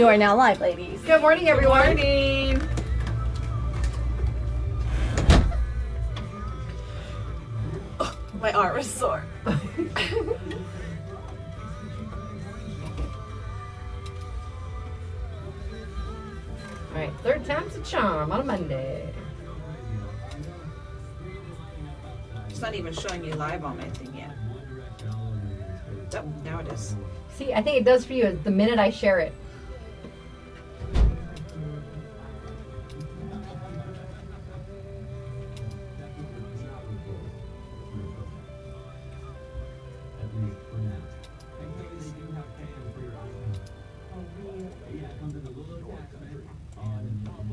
You are now live, ladies. Good morning, everyone. Good morning. Oh, my arm is sore. All right, third time's a charm on a Monday. It's not even showing you live on my thing yet. Oh, now it is. See, I think it does for you the minute I share it.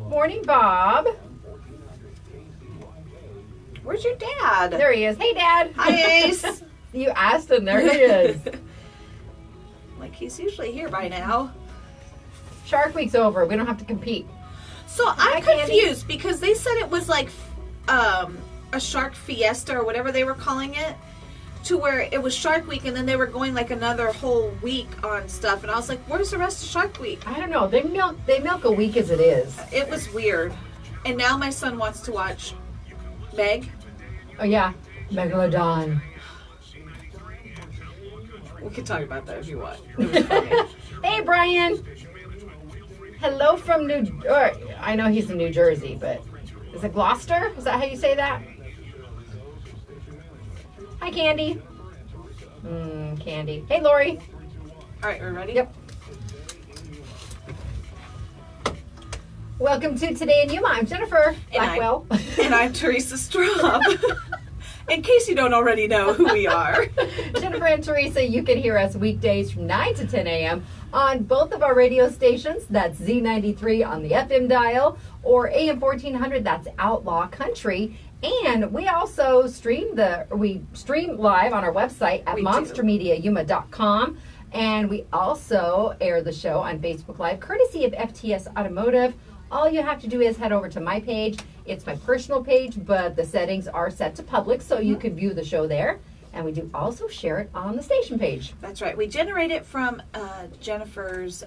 Morning, Bob. Where's your dad? There he is. Hey, Dad. Hi, Ace. You asked him. There he is. Like, he's usually here by now. Shark Week's over. We don't have to compete. So I'm confused because they said it was like a shark fiesta or whatever they were calling it, to where it was Shark Week and then they were going like another whole week on stuff, and I was like, where's the rest of Shark Week? I don't know. They milk a week as it is. It was weird. And now my son wants to watch Meg. Oh yeah, Megalodon. We can talk about that if you want. It was funny. Hey, Brian. Hello from I know he's in New Jersey, but is it Gloucester? Is that how you say that? Hi, Candy. Candy. Hey, Lori. All right, we're ready? Yep. Welcome to Today in Yuma. I'm Jennifer Blackwell. And I'm Teresa Straub. In case you don't already know who we are. Jennifer and Teresa, you can hear us weekdays from 9 to 10 a.m. on both of our radio stations. That's Z93 on the FM dial, or AM 1400, that's Outlaw Country. And we also stream live on our website at monstermediayuma.com. And we also air the show on Facebook Live, courtesy of FTS Automotive. All you have to do is head over to my page. It's my personal page, but the settings are set to public, so you can view the show there. And we do also share it on the station page. That's right. We generate it from Jennifer's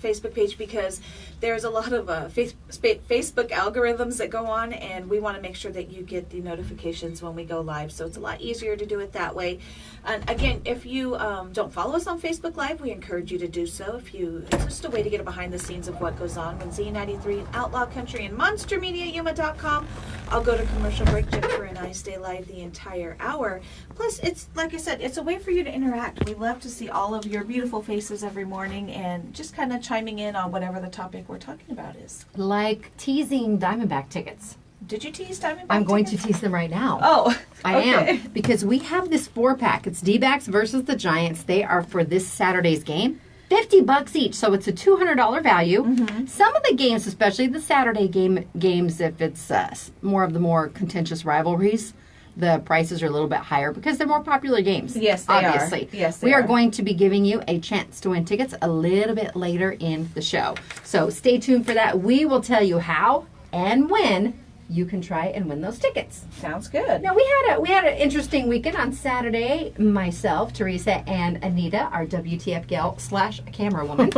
Facebook page because there's a lot of Facebook algorithms that go on, and we want to make sure that you get the notifications when we go live. So it's a lot easier to do it that way. And again, if you don't follow us on Facebook Live, we encourage you to do so. It's just a way to get a behind the scenes of what goes on when Z93, Outlaw Country, and MonsterMediaYuma.com. I'll go to commercial break. Jennifer and I stay live the entire hour. Plus, it's like I said, it's a way for you to interact. We love to see all of your beautiful faces every morning and just kind of chiming in on whatever the topic we're talking about is. Like teasing Diamondback tickets. Did you tease Diamondback I'm going tickets? to tease them right now. Oh, I am. Because we have this 4-pack. It's D-backs versus the Giants. They are for this Saturday's game. $50 each, so it's a $200 value. Mm-hmm. Some of the games, especially the Saturday games, if it's more of the more contentious rivalries, the prices are a little bit higher because they're more popular games. Yes, they obviously. are. Yes, we are going to be giving you a chance to win tickets a little bit later in the show. So stay tuned for that. We will tell you how and when you can try and win those tickets. Sounds good. Now we had an interesting weekend on Saturday. Myself, Teresa, and Anita, our WTF gal / camera woman,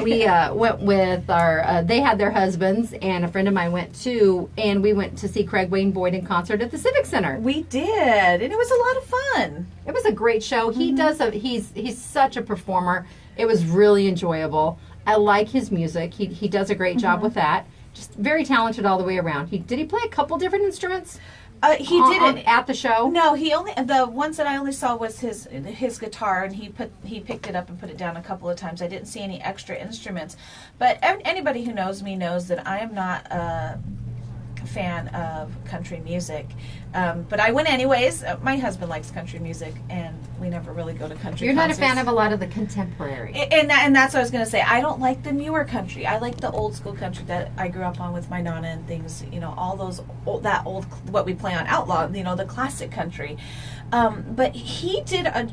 we went with our. They had their husbands, and a friend of mine went too, and we went to see Craig Wayne Boyd in concert at the Civic Center. We did, and it was a lot of fun. It was a great show. He does he's such a performer. It was really enjoyable. I like his music. He does a great job with that. Just very talented all the way around. Did he play a couple different instruments? He didn't at the show. No, the ones that I only saw was his guitar, and he picked it up and put it down a couple of times. I didn't see any extra instruments, but anybody who knows me knows that I am not a fan of country music. But I went anyways. My husband likes country music, and we never really go to country You're concerts. not a fan of a lot of the contemporary. And that's what I was going to say. I don't like the newer country. I like the old school country that I grew up on with my Nana and things, all those, what we play on Outlaw, the classic country. But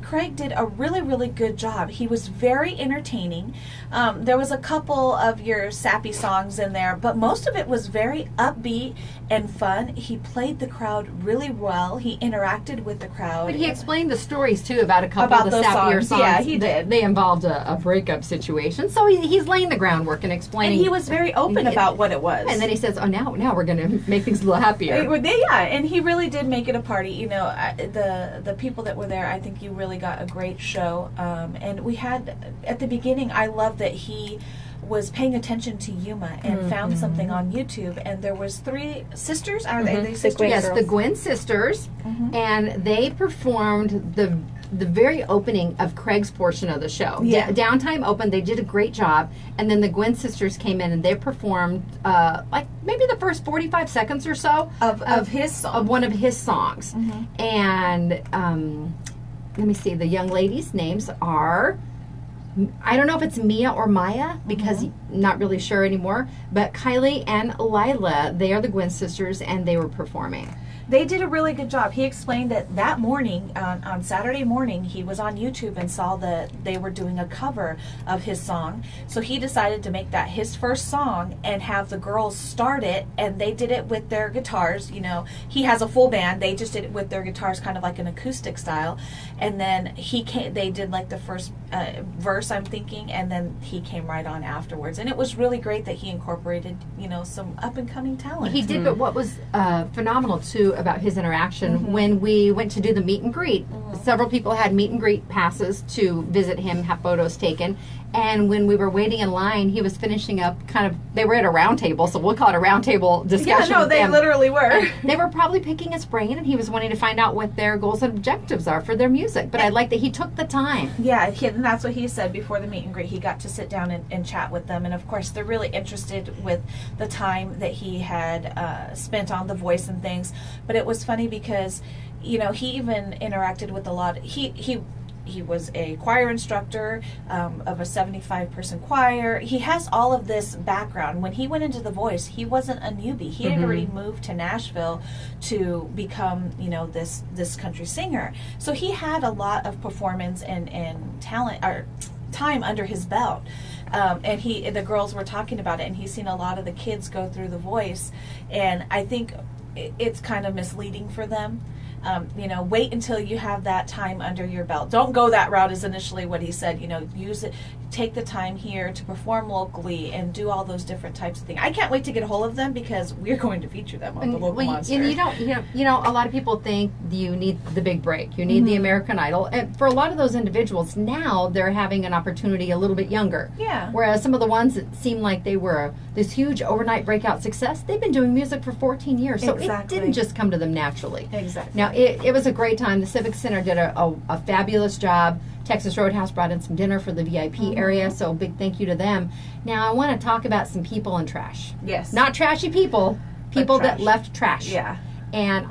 Craig did a really, really good job. He was very entertaining. There was a couple of your sappy songs in there, but most of it was very upbeat. and fun. He played the crowd really well. He interacted with the crowd. But he explained the stories too about a couple About of the those Sapir songs. songs. Yeah, he did. They involved a breakup situation, so he's laying the groundwork and And explaining. he was very open about what it was. And then he says, "Oh, now we're going to make things a little happier." Yeah, and he really did make it a party. You know, the people that were there, I think you really got a great show. And we had, at the beginning, I love that he was paying attention to Yuma and found something on YouTube, and there was 3 sisters. Are they sisters? Yes, the Gwynn sisters, and they performed the very opening of Craig's portion of the show. Yeah. Downtime opened. They did a great job, and then the Gwynn sisters came in and they performed like maybe the first 45 seconds or so of his song, of one of his songs. And let me see. The young ladies' names are, I don't know if it's Mia or Maya, because not really sure anymore, but Kylie and Lila, they are the Gwynn sisters, and they were performing. They did a really good job. He explained that morning, on Saturday morning, he was on YouTube and saw that they were doing a cover of his song. So he decided to make that his first song and have the girls start it, and they did it with their guitars. You know, he has a full band. They just did it with their guitars, kind of like an acoustic style. And then they did like the first verse, I'm thinking, and then he came right on afterwards. And it was really great that he incorporated, you know, some up-and-coming talent. He did, but what was phenomenal, too, about his interaction, when we went to do the meet and greet, several people had meet and greet passes to visit him, have photos taken, and when we were waiting in line, he was finishing up they were at a round table, so we'll call it a round table discussion. Yeah, no, they literally were. And they were probably picking his brain, and he was wanting to find out what their goals and objectives are for their music, but I like that he took the time. Yeah, and that's what he said before the meet and greet. He got to sit down and chat with them, and of course they're really interested with the time that he had spent on The Voice and things. But it was funny because, you know, he even interacted with a lot. He was a choir instructor of a 75-person choir. He has all of this background. When he went into The Voice, he wasn't a newbie. He had already moved to Nashville to become, you know, this country singer. So he had a lot of performance and talent, or time under his belt. And the girls were talking about it, and he's seen a lot of the kids go through The Voice, and I think it's kind of misleading for them. You know, wait until you have that time under your belt. Don't go that route, is initially what he said. You know, use it, take the time here to perform locally and do all those different types of things. I can't wait to get a hold of them because we're going to feature them on the Local Monster. And you know, a lot of people think you need the big break. You need the American Idol. And for a lot of those individuals, now they're having an opportunity a little bit younger. Yeah. Whereas some of the ones that seem like they were this huge overnight breakout success, they've been doing music for 14 years. So it didn't just come to them naturally. Exactly. Now, it was a great time. The Civic Center did a fabulous job. Texas Roadhouse brought in some dinner for the VIP area, so big thank you to them. Now, I want to talk about some people and trash. Yes. Not trashy people that left trash. Yeah. And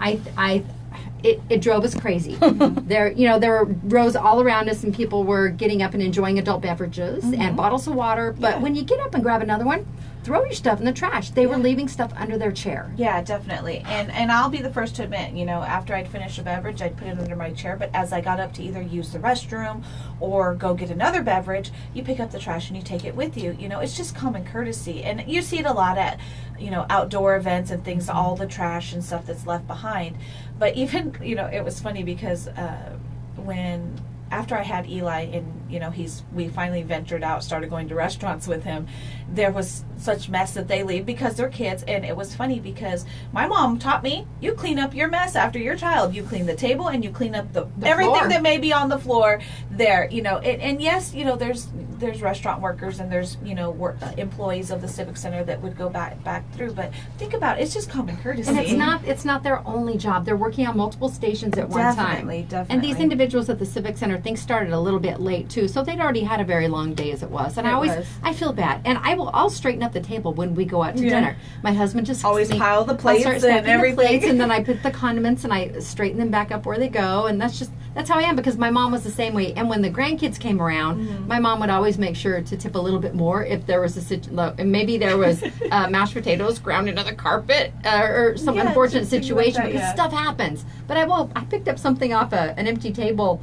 it drove us crazy. There were rows all around us, and people were getting up and enjoying adult beverages and bottles of water. But when you get up and grab another one, throw your stuff in the trash. They were leaving stuff under their chair. Yeah, definitely. And I'll be the first to admit, you know, after I'd finish a beverage, I'd put it under my chair. But as I got up to either use the restroom or go get another beverage, you pick up the trash and you take it with you. You know, it's just common courtesy. And you see it a lot at, you know, outdoor events and things, all the trash and stuff that's left behind. But even, you know, it was funny because after I had Eli and, you know, we finally ventured out, started going to restaurants with him, there was such mess that they leave because they're kids. And it was funny because my mom taught me, you clean up your mess after your child. You clean the table and you clean up the everything floor that may be on the floor there, you know. And yes, you know, there's restaurant workers and there's, you know, employees of the Civic Center that would go back through. But think about it, it's just common courtesy. And it's not their only job. They're working on multiple stations at one time. Definitely. And these individuals at the Civic Center, things started a little bit late too, so they'd already had a very long day as it was. And I feel bad. And I'll straighten up the table when we go out to dinner. My husband just always pile the plates and everything. And then I put the condiments and I straighten them back up where they go. And that's how I am, because my mom was the same way. And when the grandkids came around, my mom would always make sure to tip a little bit more if there was maybe there was mashed potatoes ground into the carpet or some unfortunate situation, because stuff happens. But I picked up something off an empty table.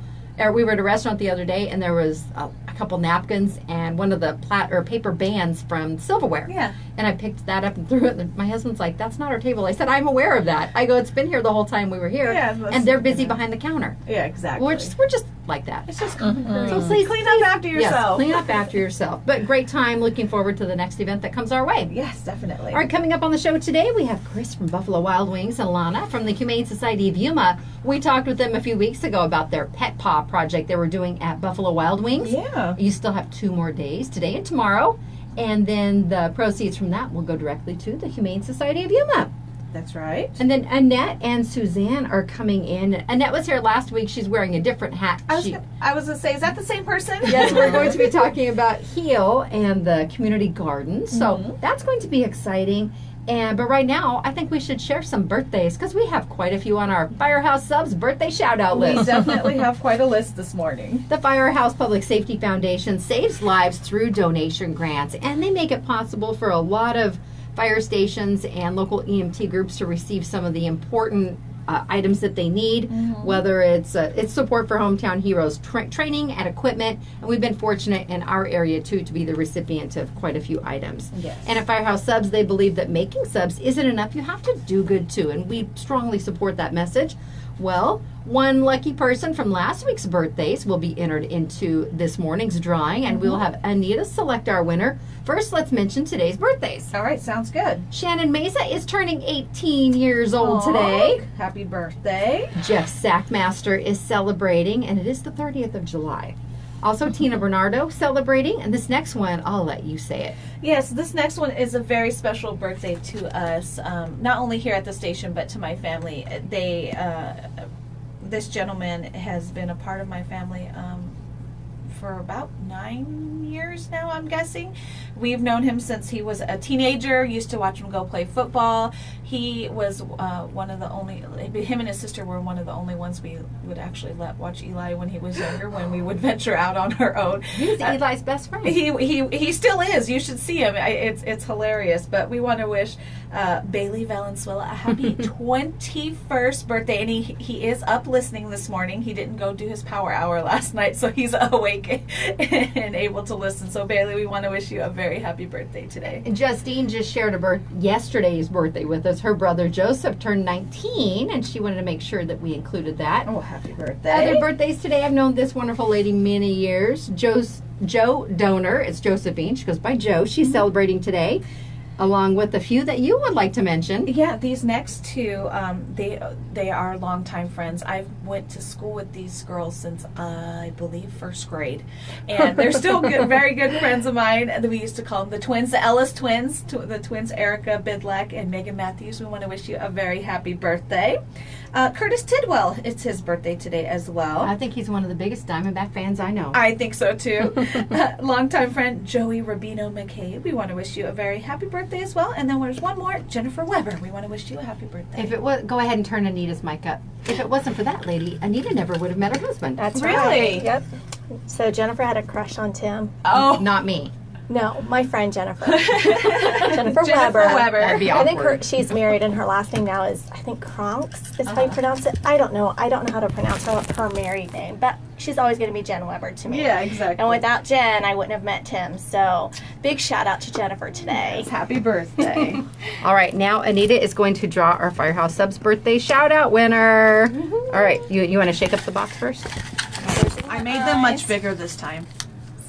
We were at a restaurant the other day, and there was a couple napkins and one of the paper bands from silverware. Yeah. And I picked that up and threw it. And my husband's like, "That's not our table." I said, "I'm aware of that." I go, "It's been here the whole time we were here." Yeah, and they're busy behind the counter. Yeah, exactly. We're just like that. It's just common courtesy. So please clean up after Yes, yourself. clean up after yourself. But great time. Looking forward to the next event that comes our way. Yes, definitely. All right, coming up on the show today, we have Chris from Buffalo Wild Wings and Lana from the Humane Society of Yuma. We talked with them a few weeks ago about their Pet Paw project they were doing at Buffalo Wild Wings. Yeah. You still have 2 more days, today and tomorrow. And then the proceeds from that will go directly to the Humane Society of Yuma. That's right. And then Annette and Suzanne are coming in. Annette was here last week. She's wearing a different hat. I was going to say, is that the same person? Yes, we're going to be talking about H.E.A.L and the community garden. So that's going to be exciting. But right now, I think we should share some birthdays because we have quite a few on our Firehouse Subs birthday shout-out list. We definitely have quite a list this morning. The Firehouse Public Safety Foundation saves lives through donation grants, and they make it possible for a lot of fire stations and local EMT groups to receive some of the important items that they need, whether it's support for hometown heroes training and equipment. And we've been fortunate in our area too to be the recipient of quite a few items. Yes. And at Firehouse Subs, they believe that making subs isn't enough. You have to do good too, and we strongly support that message. Well, one lucky person from last week's birthdays will be entered into this morning's drawing, and we'll have Anita select our winner. First, let's mention today's birthdays. All right, sounds good. Shannon Mesa is turning 18 years old today. Happy birthday. Jeff Sackmaster is celebrating, and it is the 30th of July. Also, Tina Bernardo celebrating, and this next one, I'll let you say it. Yes, this next one is a very special birthday to us, not only here at the station, but to my family. This gentleman has been a part of my family for about 9 years now, I'm guessing. We've known him since he was a teenager, used to watch him go play football. He was one of the only, him and his sister were one of the only ones we would actually let watch Eli when he was younger, when we would venture out on our own. He was Eli's best friend. He still is. You should see him. It's hilarious. But we want to wish Bailey Valenzuela a happy 21st birthday. And he is up listening this morning. He didn't go do his power hour last night, so he's awake and able to listen. So Bailey, we want to wish you a very happy birthday today. And Justine just shared yesterday's birthday with us. Her brother Joseph turned 19, and she wanted to make sure that we included that. Oh, happy birthday. Other birthdays today, I've known this wonderful lady many years. Joe Donor, it's Josephine. She goes by Joe. She's celebrating today, along with a few that you would like to mention. Yeah, these next two, they are longtime friends. I went to school with these girls since, I believe, first grade. And they're still very good friends of mine. And we used to call them the twins, the Ellis twins, the twins Erica Bidlack and Megan Matthews. We want to wish you a very happy birthday. Curtis Tidwell, it's his birthday today as well. I think he's one of the biggest Diamondback fans I know. I think so too. Longtime friend Joey Rubino McCabe, we want to wish you a very happy birthday as well. And then there's one more, Jennifer Weber. We want to wish you a happy birthday. If it was, go ahead and turn Anita's mic up. If it wasn't for that lady, Anita never would have met her husband. That's Really? right. Yep. So Jennifer had a crush on Tim. Oh, Not me. No, my friend Jennifer. Jennifer Weber. That'd be I think awkward. she's married, and her last name now is, I think, Kronks is how you pronounce it. I don't know. I don't know how to pronounce her married name, but she's always going to be Jen Weber to me. yeah, exactly. And without Jen, I wouldn't have met Tim. So big shout out to Jennifer today. Yes, happy birthday. All right, now Anita is going to draw our Firehouse Subs birthday shout out winner. All right, you want to shake up the box first? I made them much bigger this time.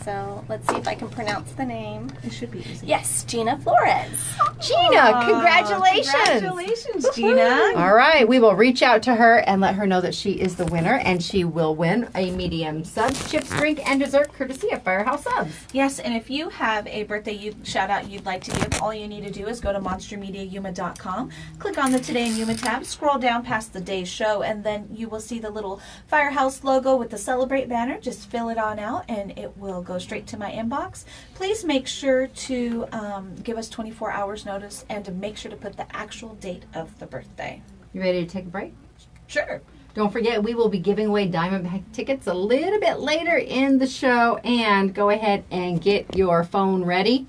So let's see if I can pronounce the name. It should be easy. Yes, Gina Flores. Gina, congratulations. Congratulations, Gina. All right, we will reach out to her and let her know that she is the winner, and she will win a medium sub, chips, drink, and dessert courtesy of Firehouse Subs. Yes, and if you have a birthday shout out you'd like to give, all you need to do is go to monstermediayuma.com, click on the Today in Yuma tab, scroll down past the day's show, and then you will see the little Firehouse logo with the Celebrate banner. Just fill it on out, and it will go straight to my inbox. Please make sure to give us 24 hours notice, and to make sure to put the actual date of the birthday. You ready to take a break? Sure. Don't forget, we will be giving away Diamondback tickets a little bit later in the show, and go ahead and get your phone ready.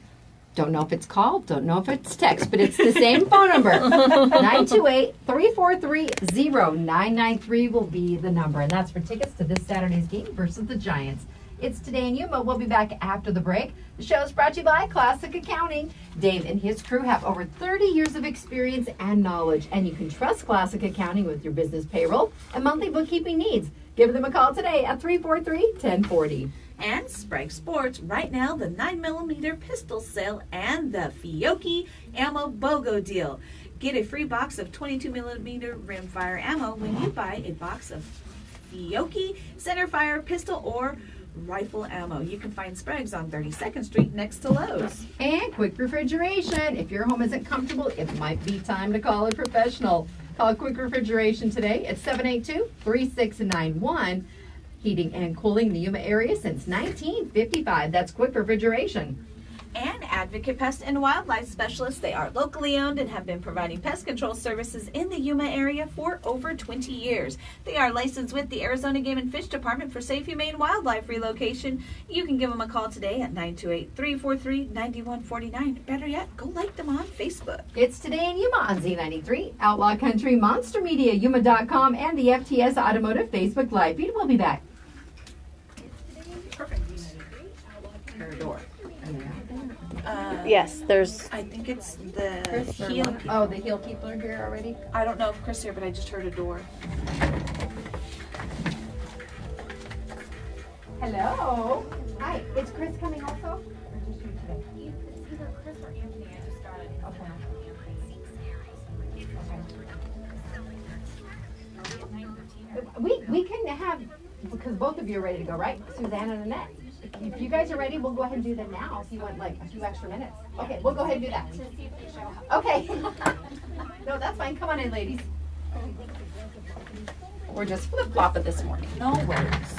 Don't know if it's call, don't know if it's text, but it's the same phone number. 928-343-0993 will be the number, and that's for tickets to this Saturday's game versus the Giants. It's Today in Yuma. We'll be back after the break. The show is brought to you by Classic Accounting. Dave and his crew have over 30 years of experience and knowledge, and you can trust Classic Accounting with your business payroll and monthly bookkeeping needs. Give them a call today at 343-1040. And Sprague Sports, right now, the 9mm pistol sale and the Fiocchi ammo BOGO deal. Get a free box of 22mm rimfire ammo when you buy a box of Fiocchi centerfire pistol or rifle ammo. You can find Sprague's on 32nd Street next to Lowe's. And quick refrigeration. If your home isn't comfortable, it might be time to call a professional. Call Quick Refrigeration today at 782-3691. Heating and cooling the Yuma area since 1955. That's Quick Refrigeration. And Advocate Pest and Wildlife Specialists. They are locally owned and have been providing pest control services in the Yuma area for over 20 years. They are licensed with the Arizona Game and Fish Department for safe, humane wildlife relocation. You can give them a call today at 928-343-9149. Better yet, go like them on Facebook. It's Today in Yuma on Z93, Outlaw Country, Monster Media, Yuma.com, and the FTS Automotive Facebook Live feed. We'll be back. Perfect. Her door. Yes, there's. I think it's the Chris or heel. what? Oh, the heel people are here already? I don't know if Chris here, but I just heard a door. Hello. Hi. Is Chris coming also? Or just you today? It's either Chris or Anthony. I just got it. Okay. We can have, because both of you are ready to go, right? Suzanne and Annette. If you guys are ready, we'll go ahead and do that now if you want like a few extra minutes. Okay, we'll go ahead and do that. Okay. No, that's fine. Come on in, ladies. We're just flip-flopping this morning. No worries.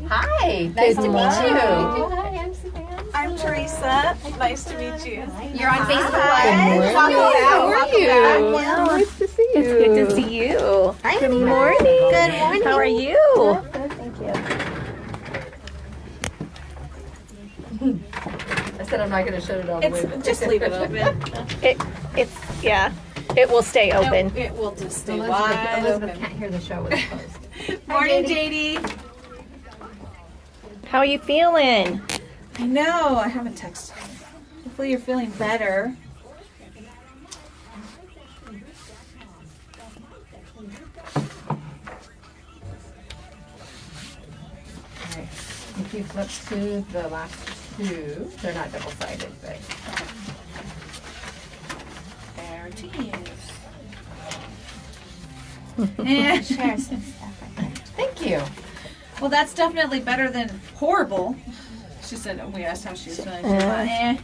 Hi. Nice to meet you. Hi, I'm Suzanne. I'm Teresa. Nice to meet you. You're on Facebook Hi. Live. How are you? Nice to see you. It's good to see you. Good morning. Good morning. How are you? Good, thank you. I said I'm not going to shut it all the way. It's, just leave it open. It will stay open. It will just stay Elizabeth wide open. can't hear the show when it's closed. Morning, JD. How are you feeling? I know. I haven't texted. Hopefully you're feeling better. Alright. If you flip to the last two, they're not double-sided, but There to use. Yeah, share some stuff right there. thank you. Well, that's definitely better than horrible. She said, we asked how she was feeling. She was like,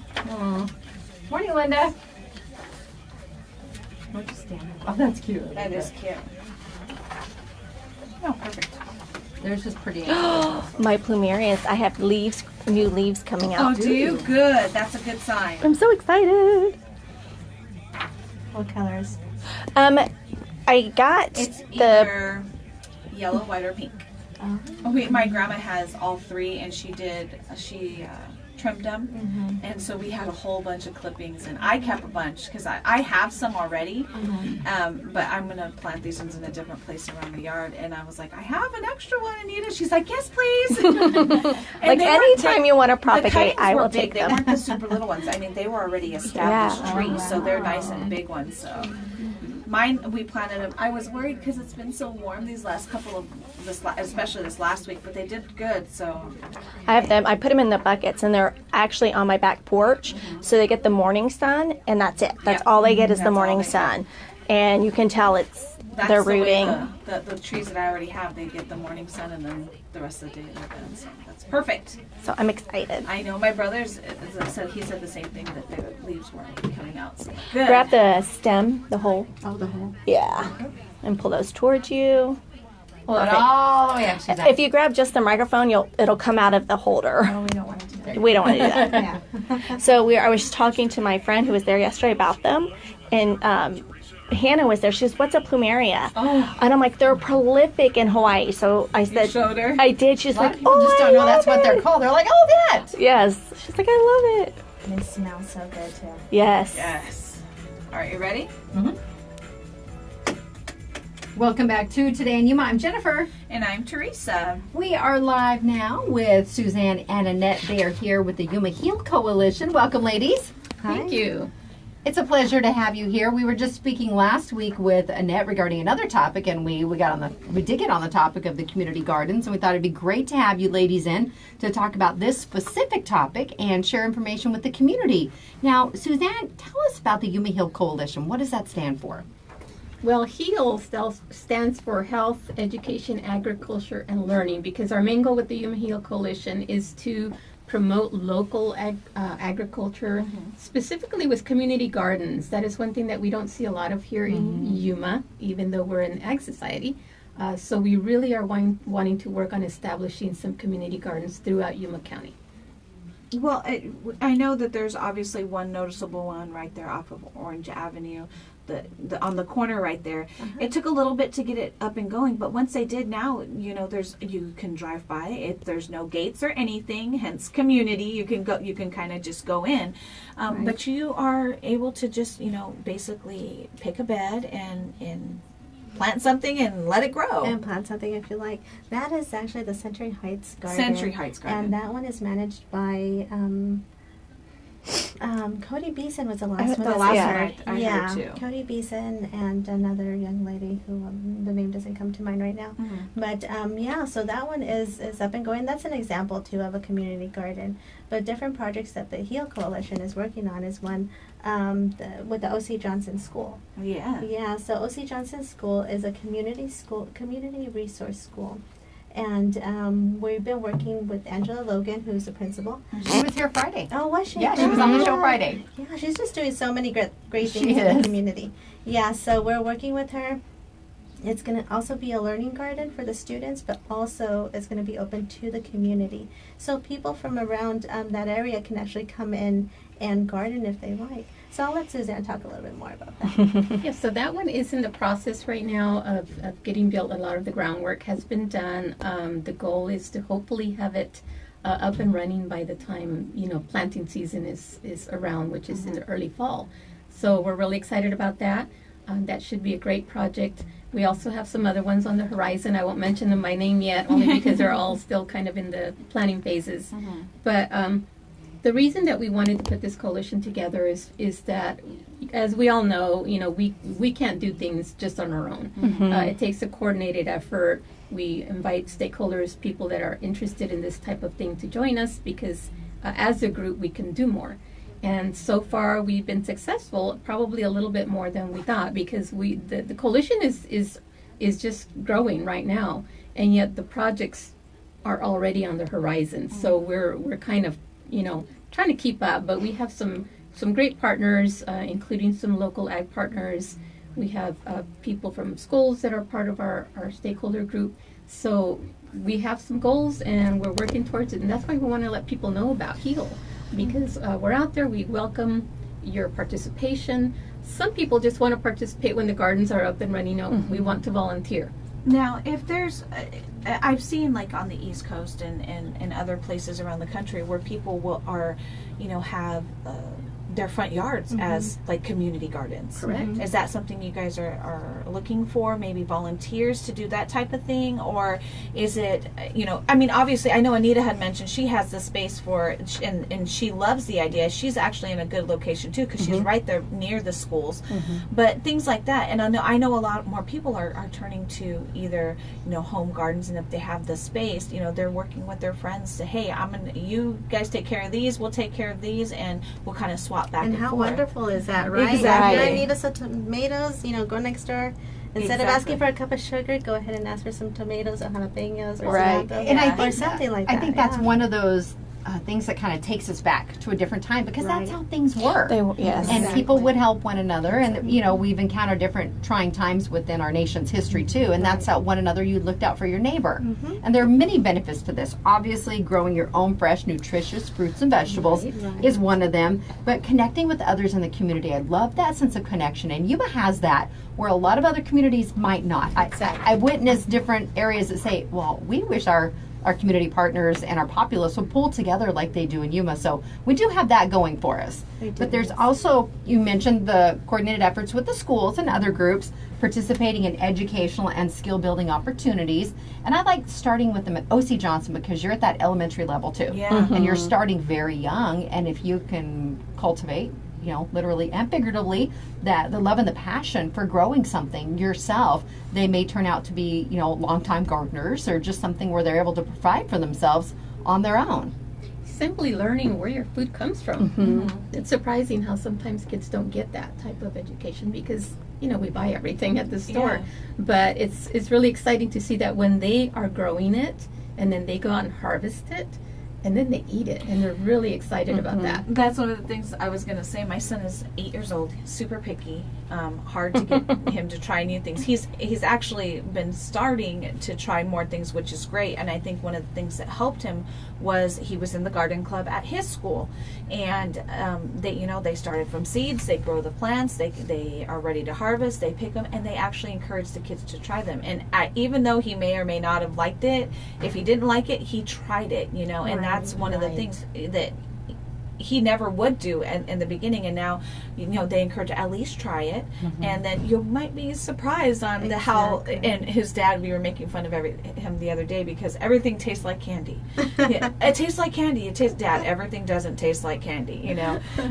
Morning, Linda. Why don't you stand up? Oh, that's cute. That is cute. Oh, perfect. They're just pretty. My plumerias. I have leaves, new leaves coming out. Oh, do you? Good. That's a good sign. I'm so excited. What colors? I got It's the. either yellow, white, or pink. Oh, wait, my grandma has all three, and she trimmed them, and so we had a whole bunch of clippings, and I kept a bunch because I have some already, but I'm gonna plant these ones in a different place around the yard, and I was like, I have an extra one, Anita. She's like, yes, please. Like anytime you want to propagate, I will take They them. weren't the super little ones. I mean, they were already established trees, so they're nice and big ones. So mine, we planted them. I was worried because it's been so warm these last couple of especially this last week, but they did good. So I have them. I put them in the buckets, and they're actually on my back porch, so they get the morning sun, and that's it. That's all they get is the morning sun, and you can tell they're rooting. The trees that I already have, they get the morning sun, and then the rest of the day they're done. So that's perfect. So I'm excited. I know my brother's said he said the same thing, that their leaves weren't coming out. So good. Grab the stem, the hole. Oh, the whole. Yeah, and pull those towards you. Pull it all the way up, Suzanne. If you grab just the microphone, it'll come out of the holder. we don't want to do that. We don't want to do that. So I was talking to my friend who was there yesterday about them, and Hannah was there. She goes, "What's a plumeria?" Oh. And I'm like, "They're prolific in Hawaii." So I said, showed her? I did. She's A lot like, of people "Oh, just I don't know love that's what they're it." called. They're like, oh, that. Yes. She's like, "I love it." They smell so good too. Yes. Yes. All right, you ready? Welcome back to Today in Yuma. I'm Jennifer. And I'm Teresa. We are live now with Suzanne and Annette. They are here with the Yuma H.E.A.L Coalition. Welcome, ladies. Thank you. It's a pleasure to have you here. We were just speaking last week with Annette regarding another topic, and we did get on the topic of the community gardens, and we thought it'd be great to have you ladies in to talk about this specific topic and share information with the community. Now, Suzanne, tell us about the Yuma H.E.A.L Coalition. What does that stand for? Well, H.E.A.L stands for Health, Education, Agriculture, and Learning, because our main goal with the Yuma H.E.A.L Coalition is to promote local agriculture, specifically with community gardens. That is one thing that we don't see a lot of here in Yuma, even though we're an ag society. So we really are wanting to work on establishing some community gardens throughout Yuma County. Well, I know that there's obviously one noticeable one right there off of Orange Avenue, the on the corner right there. It took a little bit to get it up and going, but once they did, now you can drive by it. There's no gates or anything, hence community. You can kind of just go in, but you are able to just basically pick a bed and plant something and let it grow. And plant something if you like. That is actually the Century Heights Garden. Century Heights Garden. And that one is managed by Cody Beeson was the last one. The last one I heard too. Cody Beeson and another young lady who the name doesn't come to mind right now. But so that one is up and going. That's an example too of a community garden. But different projects that the H.E.A.L Coalition is working on is one with the O.C. Johnson School. Yeah, so O.C. Johnson School is a community resource school. And we've been working with Angela Logan, who's the principal. She was here Friday. Oh, was she? Yeah, she was on the show Friday. Yeah, she's just doing so many great things in the community. Yeah, so we're working with her. It's going to also be a learning garden for the students, but also it's going to be open to the community. So people from around that area can actually come in and garden if they like. So I'll let Suzanne talk a little bit more about that. Yeah, so that one is in the process right now of getting built. A lot of the groundwork has been done. The goal is to hopefully have it up and running by the time planting season is around, which is in the early fall. So we're really excited about that. That should be a great project. We also have some other ones on the horizon. I won't mention them by name yet, only because they're all still kind of in the planning phases. But the reason that we wanted to put this coalition together is that, as we all know, we can't do things just on our own. It takes a coordinated effort. We invite stakeholders, people that are interested in this type of thing, to join us, because as a group we can do more. And so far we've been successful, probably a little bit more than we thought, because the coalition is just growing right now, and yet the projects are already on the horizon. So we're kind of trying to keep up, but we have some great partners, including some local ag partners. We have people from schools that are part of our stakeholder group. So we have some goals and we're working towards it, and that's why we want to let people know about H.E.A.L, because we're out there. We welcome your participation. Some people just want to participate when the gardens are up and running. We want to volunteer. Now, if there's, I've seen like on the East Coast and other places around the country where people have their front yards as like community gardens. Correct. Is that something you guys are looking for? Maybe volunteers to do that type of thing, or is it obviously I know Anita had mentioned she has the space for it, and she loves the idea. She's actually in a good location too, because she's right there near the schools. But things like that, and I know a lot more people are turning to either home gardens, and if they have the space, they're working with their friends to, hey, you guys take care of these, we'll take care of these, and we'll kind of swap back and how forth. wonderful is that, right? Exactly. I need some tomatoes, go next door. Instead of asking for a cup of sugar, go ahead and ask for some tomatoes or jalapenos or tomatoes, And I or think something like that. I think that's one of those things that kind of takes us back to a different time, because that's how things were. Yes. And people would help one another, and we've encountered different trying times within our nation's history too, and that's how one another you looked out for your neighbor. And there are many benefits to this. Obviously, growing your own fresh, nutritious fruits and vegetables is one of them, but connecting with others in the community. I love that sense of connection, and Yuma has that where a lot of other communities might not. I witnessed different areas that say, well, we wish our our community partners and our populace will pull together like they do in Yuma. So we do have that going for us. But there's also, you mentioned the coordinated efforts with the schools and other groups participating in educational and skill building opportunities. And I like starting with them at O.C. Johnson because you're at that elementary level too. Yeah. And you're starting very young. And if you can cultivate, literally and figuratively, that the love and the passion for growing something yourself, they may turn out to be, longtime gardeners or just something where they're able to provide for themselves on their own. Simply learning where your food comes from. It's surprising how sometimes kids don't get that type of education because we buy everything at the store. But it's really exciting to see that when they are growing it and then they go out and harvest it and then they eat it and they're really excited about that. That's one of the things I was going to say. My son is 8 years old, super picky, hard to get him to try new things. He's actually been starting to try more things, which is great. And I think one of the things that helped him was he was in the garden club at his school, and they started from seeds. They grow the plants. They are ready to harvest. They pick them, and they actually encourage the kids to try them. And even though he may or may not have liked it, if he didn't like it, he tried it. And that's one of the things that he never would do in the beginning, and now they encourage at least try it, and then you might be surprised on how. And his dad, we were making fun of him the other day because everything tastes like candy. It tastes like candy. It tastes, Dad, everything doesn't taste like candy,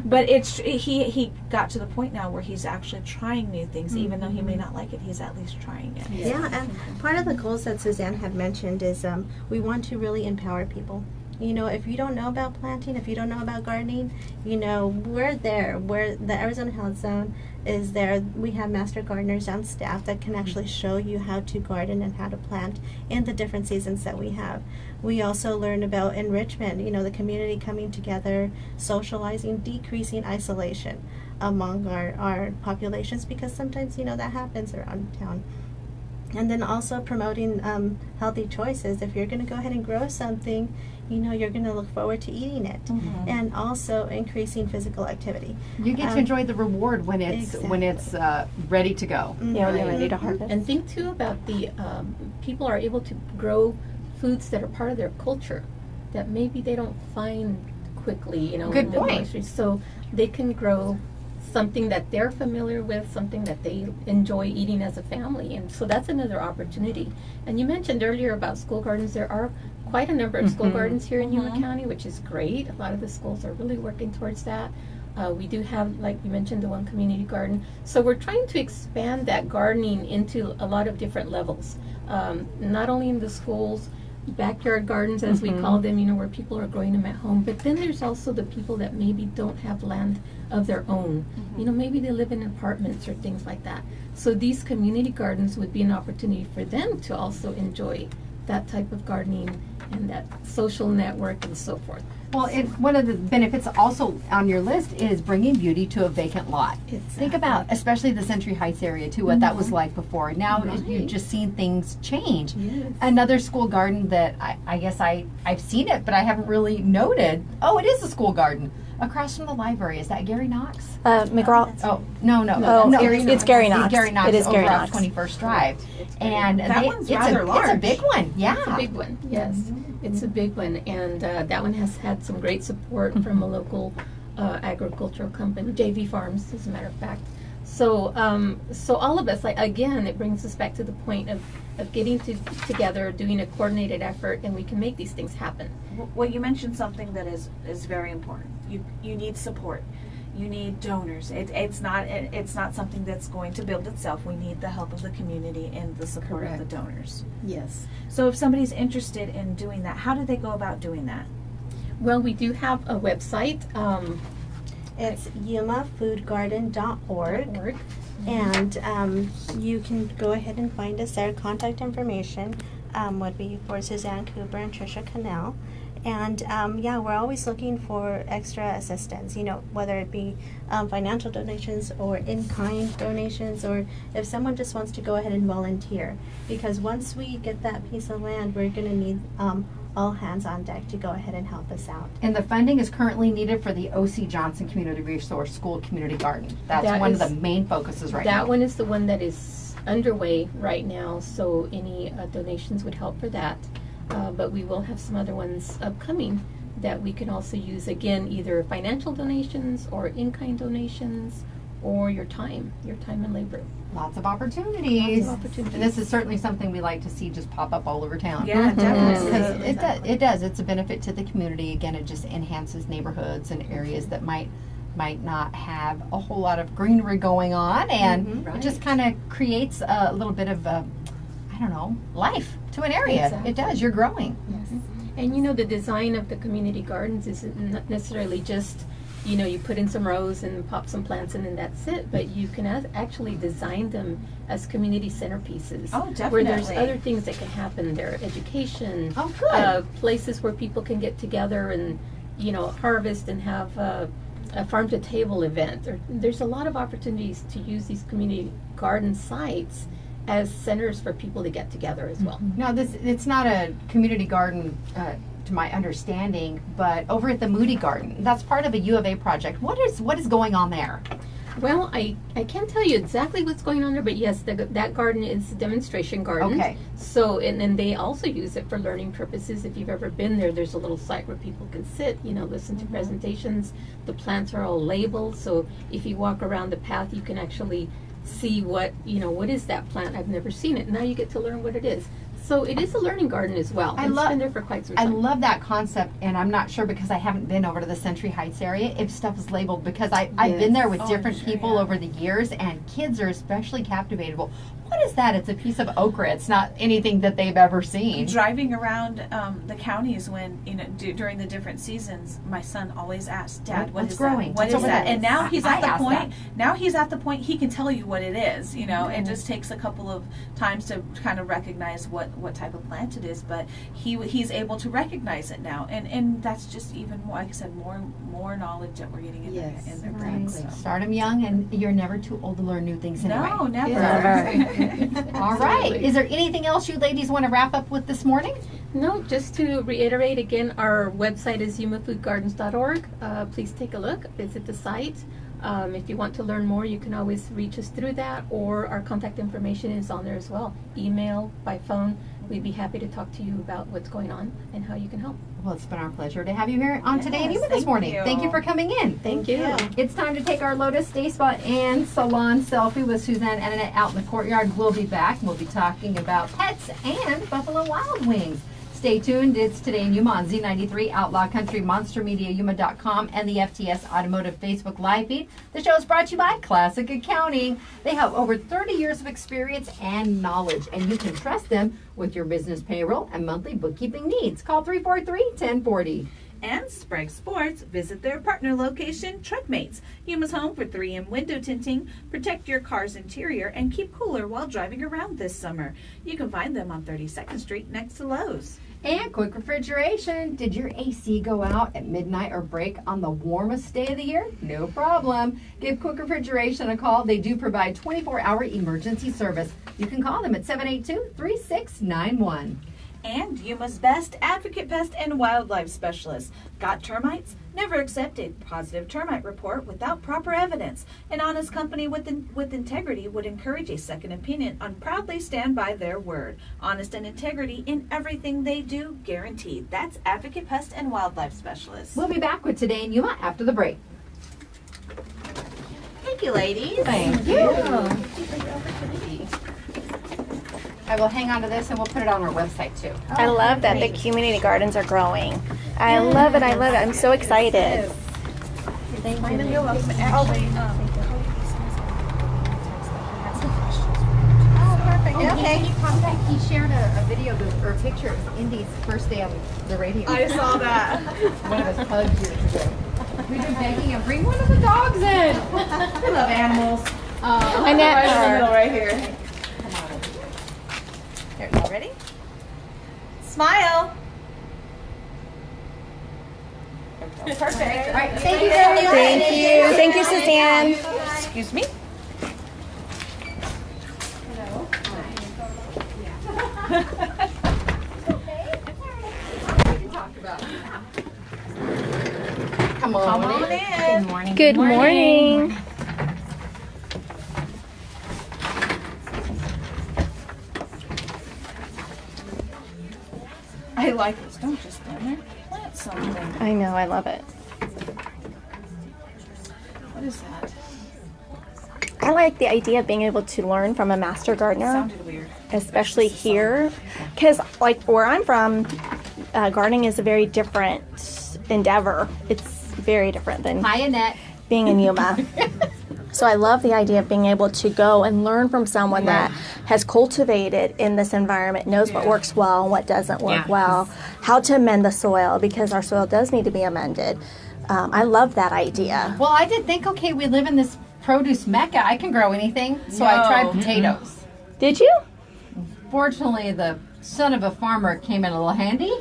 But he got to the point now where he's actually trying new things, even though he may not like it. He's at least trying it. Yeah, and part of the goals that Suzanne had mentioned is we want to really empower people. If you don't know about planting, if you don't know about gardening, we're there. The Arizona Health Zone is there. We have master gardeners on staff that can actually show you how to garden and how to plant in the different seasons that we have. We also learn about enrichment, the community coming together, socializing, decreasing isolation among our populations, because sometimes, that happens around town. And then also promoting healthy choices. If you're going to go ahead and grow something, you're going to look forward to eating it. And also increasing physical activity. You get to enjoy the reward when it's ready to go. Yeah, when you're ready to harvest. And think too about the people are able to grow foods that are part of their culture that maybe they don't find quickly, Good in the point. groceries. So they can grow something that they're familiar with, something that they enjoy eating as a family. And so that's another opportunity. And you mentioned earlier about school gardens. There are quite a number of school gardens here in Yuma County, which is great. A lot of the schools are really working towards that. We do have, like you mentioned, the one community garden. So we're trying to expand that gardening into a lot of different levels, not only in the schools, backyard gardens, as we call them, where people are growing them at home. But then there's also the people that maybe don't have land of their own. Maybe they live in apartments or things like that. So these community gardens would be an opportunity for them to also enjoy that type of gardening and that social network and so forth. Well, one of the benefits also on your list is bringing beauty to a vacant lot. Think about, especially the Century Heights area too, what that was like before. Now you've just seen things change. Another school garden that I guess I've seen it, but I haven't really noted. Oh, it is a school garden across from the library. Is that Gary Knox? McGraw. Oh, no. Oh, no, it's Gary Knox. Gary Knox. It is Gary over Knox. off 21st Drive. And That one's rather large. It's a big one. Yeah. It's a big one, yes. It's a big one, and that one has had some great support from a local agricultural company, JV Farms, as a matter of fact. So all of us, again, it brings us back to the point of getting together, doing a coordinated effort, and we can make these things happen. Well, you mentioned something that is very important. You need support. You need donors. It's not something that's going to build itself. We need the help of the community and the support of the donors. Yes. So if somebody's interested in doing that, how do they go about doing that? Well, we do have a website. It's yumafoodgarden.org. And you can go ahead and find us there. Contact information would be for Suzanne Cooper and Tricia Cannell. And we're always looking for extra assistance, whether it be financial donations or in-kind donations, or if someone just wants to go ahead and volunteer. Because once we get that piece of land, we're going to need all hands on deck to go ahead and help us out. And the funding is currently needed for the O.C. Johnson Community Resource School Community Garden. That's one of the main focuses right now. That one is the one that is underway right now, so any donations would help for that. but we will have some other ones upcoming that we can also use, again, either financial donations or in-kind donations or your time and labor. Lots of opportunities. Lots of opportunities. And this is certainly something we like to see just pop up all over town. Yeah, definitely. Because it does. It's a benefit to the community. Again, it just enhances neighborhoods and areas that might not have a whole lot of greenery going on, and it just kind of creates a little bit of life to an area. Exactly. It does. You're growing. Yes. And you know, the design of the community gardens isn't not necessarily just, you know, you put in some rows and pop some plants in and that's it, but you can actually design them as community centerpieces. Oh, definitely. Where there's other things that can happen there, education, Oh, good. places where people can get together and, you know, harvest and have a farm to table event. There's a lot of opportunities to use these community garden sites as centers for people to get together as well. Now, it's not a community garden, to my understanding, but over at the Moody Garden, that's part of a U of A project. What is going on there? Well, I can't tell you exactly what's going on there, but yes, that garden is a demonstration garden. Okay. So, and then they also use it for learning purposes. If you've ever been there, there's a little site where people can sit, you know, listen to presentations. The plants are all labeled, so if you walk around the path, you can actually see what is that plant? I've never seen it. Now you get to learn what it is. So it is a learning garden as well. It's been there for quite some I time. love that concept, and I'm not sure because I haven't been over to the Century Heights area if stuff is labeled, because I've been there with different people over the years, and kids are especially captivated. Well, what is that? It's a piece of okra. It's not anything that they've ever seen. Driving around the counties when, you know, during the different seasons, my son always asks, Dad, What's is growing? that? What What's is over that? there? And now he's I at the asked point. that. Now he's at the point he can tell you what it is. You know, it just takes a couple of times to kind of recognize what type of plant it is. But he's able to recognize it now, and that's just even more, like I said, more knowledge that we're getting in their brains. So. Start them young, and you're never too old to learn new things anyway. No, never. All right. Is there anything else you ladies want to wrap up with this morning? No, just to reiterate again, our website is yumafoodgardens.org. Please take a look, visit the site. If you want to learn more, you can always reach us through that, or our contact information is on there as well. Email, by phone. We'd be happy to talk to you about what's going on and how you can help. Well, it's been our pleasure to have you here on Today in Yes, Yuma this thank morning. you. Thank you for coming in. Thank you. It's time to take our Lotus Day Spa and Salon selfie with Suzanne and Annette out in the courtyard. We'll be back. We'll be talking about pets and Buffalo Wild Wings. Stay tuned. It's Today in Yuma on Z93, Outlaw Country, MonsterMediaYuma.com, and the FTS Automotive Facebook Live feed. The show is brought to you by Classic Accounting. They have over 30 years of experience and knowledge, and you can trust them with your business payroll and monthly bookkeeping needs. Call 343-1040. And Sprague Sports, visit their partner location, Truckmates. Yuma's home for 3M window tinting. Protect your car's interior and keep cooler while driving around this summer. You can find them on 32nd Street next to Lowe's. And Quick Refrigeration. Did your AC go out at midnight or break on the warmest day of the year? No problem. Give Quick Refrigeration a call. They do provide 24-hour emergency service. You can call them at 782-3691. And Yuma's best advocate pest and wildlife specialist. Got termites? Never accepted. Positive termite report without proper evidence. An honest company with integrity would encourage a second opinion and proudly stand by their word. Honest and integrity in everything they do, guaranteed. That's Advocate Pest and Wildlife Specialist. We'll be back with Today in Yuma after the break. Thank you, ladies. Thank you. I will hang on to this and we'll put it on our website too. I love that the community gardens are growing. I love it. I love it. I'm so excited. You're welcome. Actually, Okay. He shared a video or a picture of Indy's first day on the radio. I saw that. One of his hugs years ago. We've been begging him, bring one of the dogs in. I love animals. Annette, Right in the middle, right here. Here, you ready? Smile. Perfect. All right. Thank you very much. Thank you. Thank you, Suzanne. Excuse me. Come on. in. Good morning. really like this. Don't just stand there. Plant something. I know, I love it. What is that? I like the idea of being able to learn from a master gardener, Sounded weird. especially here, because like where I'm from, gardening is a very different endeavor. It's very different than Hi, Annette. being in Yuma. So I love the idea of being able to go and learn from someone that has cultivated in this environment, knows what works well and what doesn't work well, how to amend the soil, because our soil does need to be amended. I love that idea. Well, I did think, okay, we live in this produce mecca. I can grow anything. So I tried potatoes. Did you? Fortunately, the son of a farmer came in a little handy,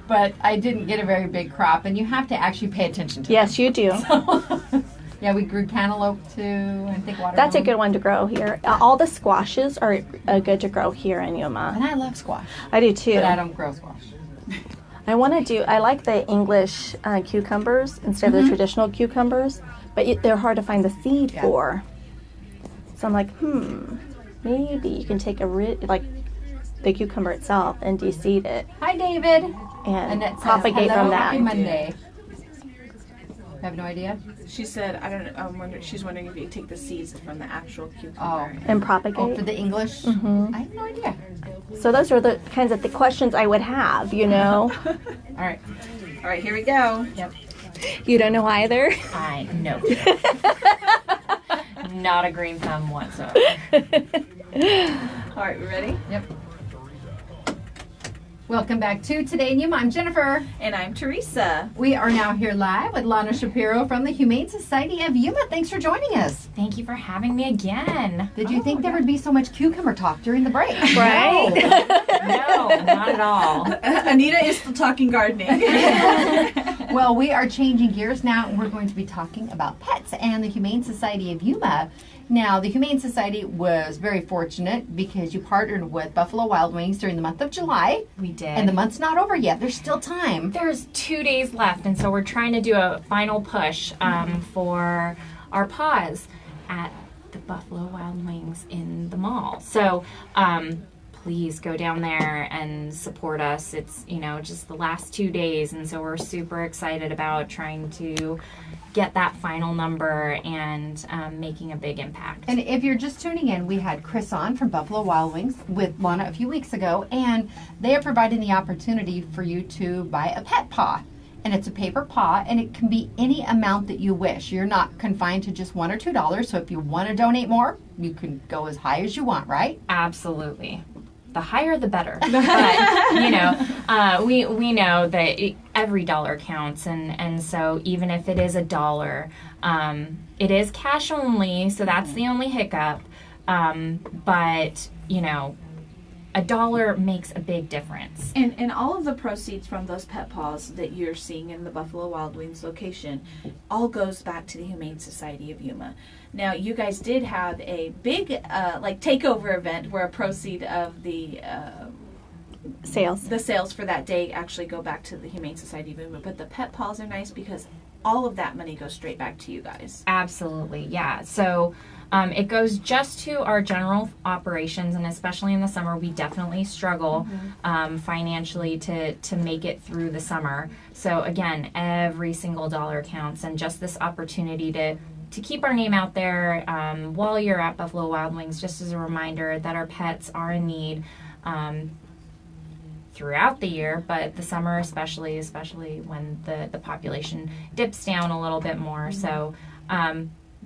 but I didn't get a very big crop, and you have to actually pay attention to Yes, you do. it. Yeah, we grew cantaloupe too, I think watermelon. That's a good one to grow here. All the squashes are good to grow here in Yuma. And I love squash, I do too. but I don't grow squash. I like the English cucumbers instead of the traditional cucumbers, but they're hard to find the seed for. So I'm like, maybe you can take like the cucumber itself and de-seed it Hi, David. and Annette says, propagate hello, from happy that. Monday. I have no idea. She said, I don't know, she's wondering if you take the seeds from the actual cucumber. Oh. And propagate. Oh, for the English? I have no idea. So those are the kinds of the questions I would have, you know. All right. All right, here we go. Yep. You don't know either? I know. Not a green thumb whatsoever. All right, we ready? Yep. Welcome back to Today in Yuma. I'm Jennifer. And I'm Teresa. We are now here live with Lana Shapiro from the Humane Society of Yuma. Thanks for joining us. Thank you for having me again. Did you think there would be so much cucumber talk during the break? Right? No, not at all. Anita is still talking gardening. Well, we are changing gears now, and we're going to be talking about pets and the Humane Society of Yuma. Now, the Humane Society was very fortunate because you partnered with Buffalo Wild Wings during the month of July. We did. And the month's not over yet. There's still time. There's 2 days left, and so we're trying to do a final push for our paws at the Buffalo Wild Wings in the mall. So please go down there and support us. It's, just the last 2 days, and so we're super excited about trying to get that final number and making a big impact. And if you're just tuning in, we had Chris on from Buffalo Wild Wings with Lana a few weeks ago, and they are providing the opportunity for you to buy a pet paw. And it's a paper paw, and it can be any amount that you wish. You're not confined to just $1 or $2, so if you want to donate more, you can go as high as you want, right? Absolutely. The higher the better. But, we know that every dollar counts, and so even if it is $1, it is cash only, so that's the only hiccup. But, $1 makes a big difference. And all of the proceeds from those pet paws that you're seeing in the Buffalo Wild Wings location all goes back to the Humane Society of Yuma. Now, you guys did have a big takeover event where a proceed of the sales for that day actually go back to the Humane Society of Yuma. But the pet paws are nice because all of that money goes straight back to you guys. Absolutely, yeah. So it goes just to our general operations, and especially in the summer, we definitely struggle financially to make it through the summer. So again, every single dollar counts, and just this opportunity to keep our name out there while you're at Buffalo Wild Wings, just as a reminder that our pets are in need throughout the year, but the summer especially when the population dips down a little bit more. So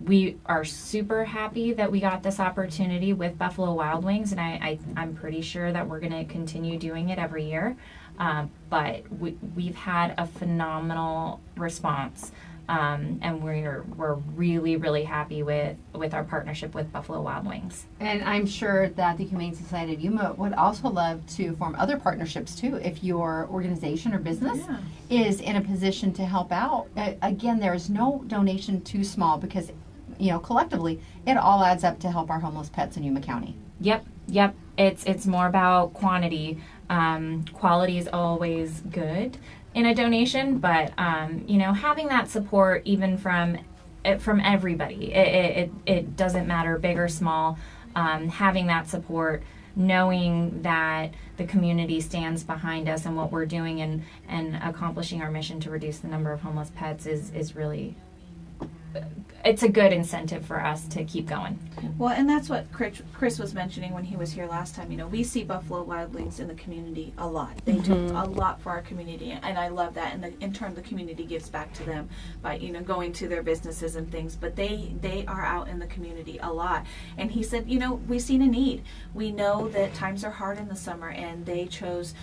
we are super happy that we got this opportunity with Buffalo Wild Wings, and I'm pretty sure that we're going to continue doing it every year. But we've had a phenomenal response, and we're really, really happy with our partnership with Buffalo Wild Wings. And I'm sure that the Humane Society of Yuma would also love to form other partnerships too if your organization or business is in a position to help out. Again, there is no donation too small because, collectively, it all adds up to help our homeless pets in Yuma County. Yep. It's more about quantity. Quality is always good in a donation, but having that support even from everybody, it doesn't matter big or small. Having that support knowing that the community stands behind us and what we're doing and accomplishing our mission to reduce the number of homeless pets is really, it's a good incentive for us to keep going. Well, and that's what Chris was mentioning when he was here last time. You know, we see Buffalo Wild Wings in the community a lot. They do a lot for our community, and I love that. And in turn, the community gives back to them by, you know, going to their businesses and things. But they are out in the community a lot. And he said, you know, we've seen a need. We know that times are hard in the summer, and they chose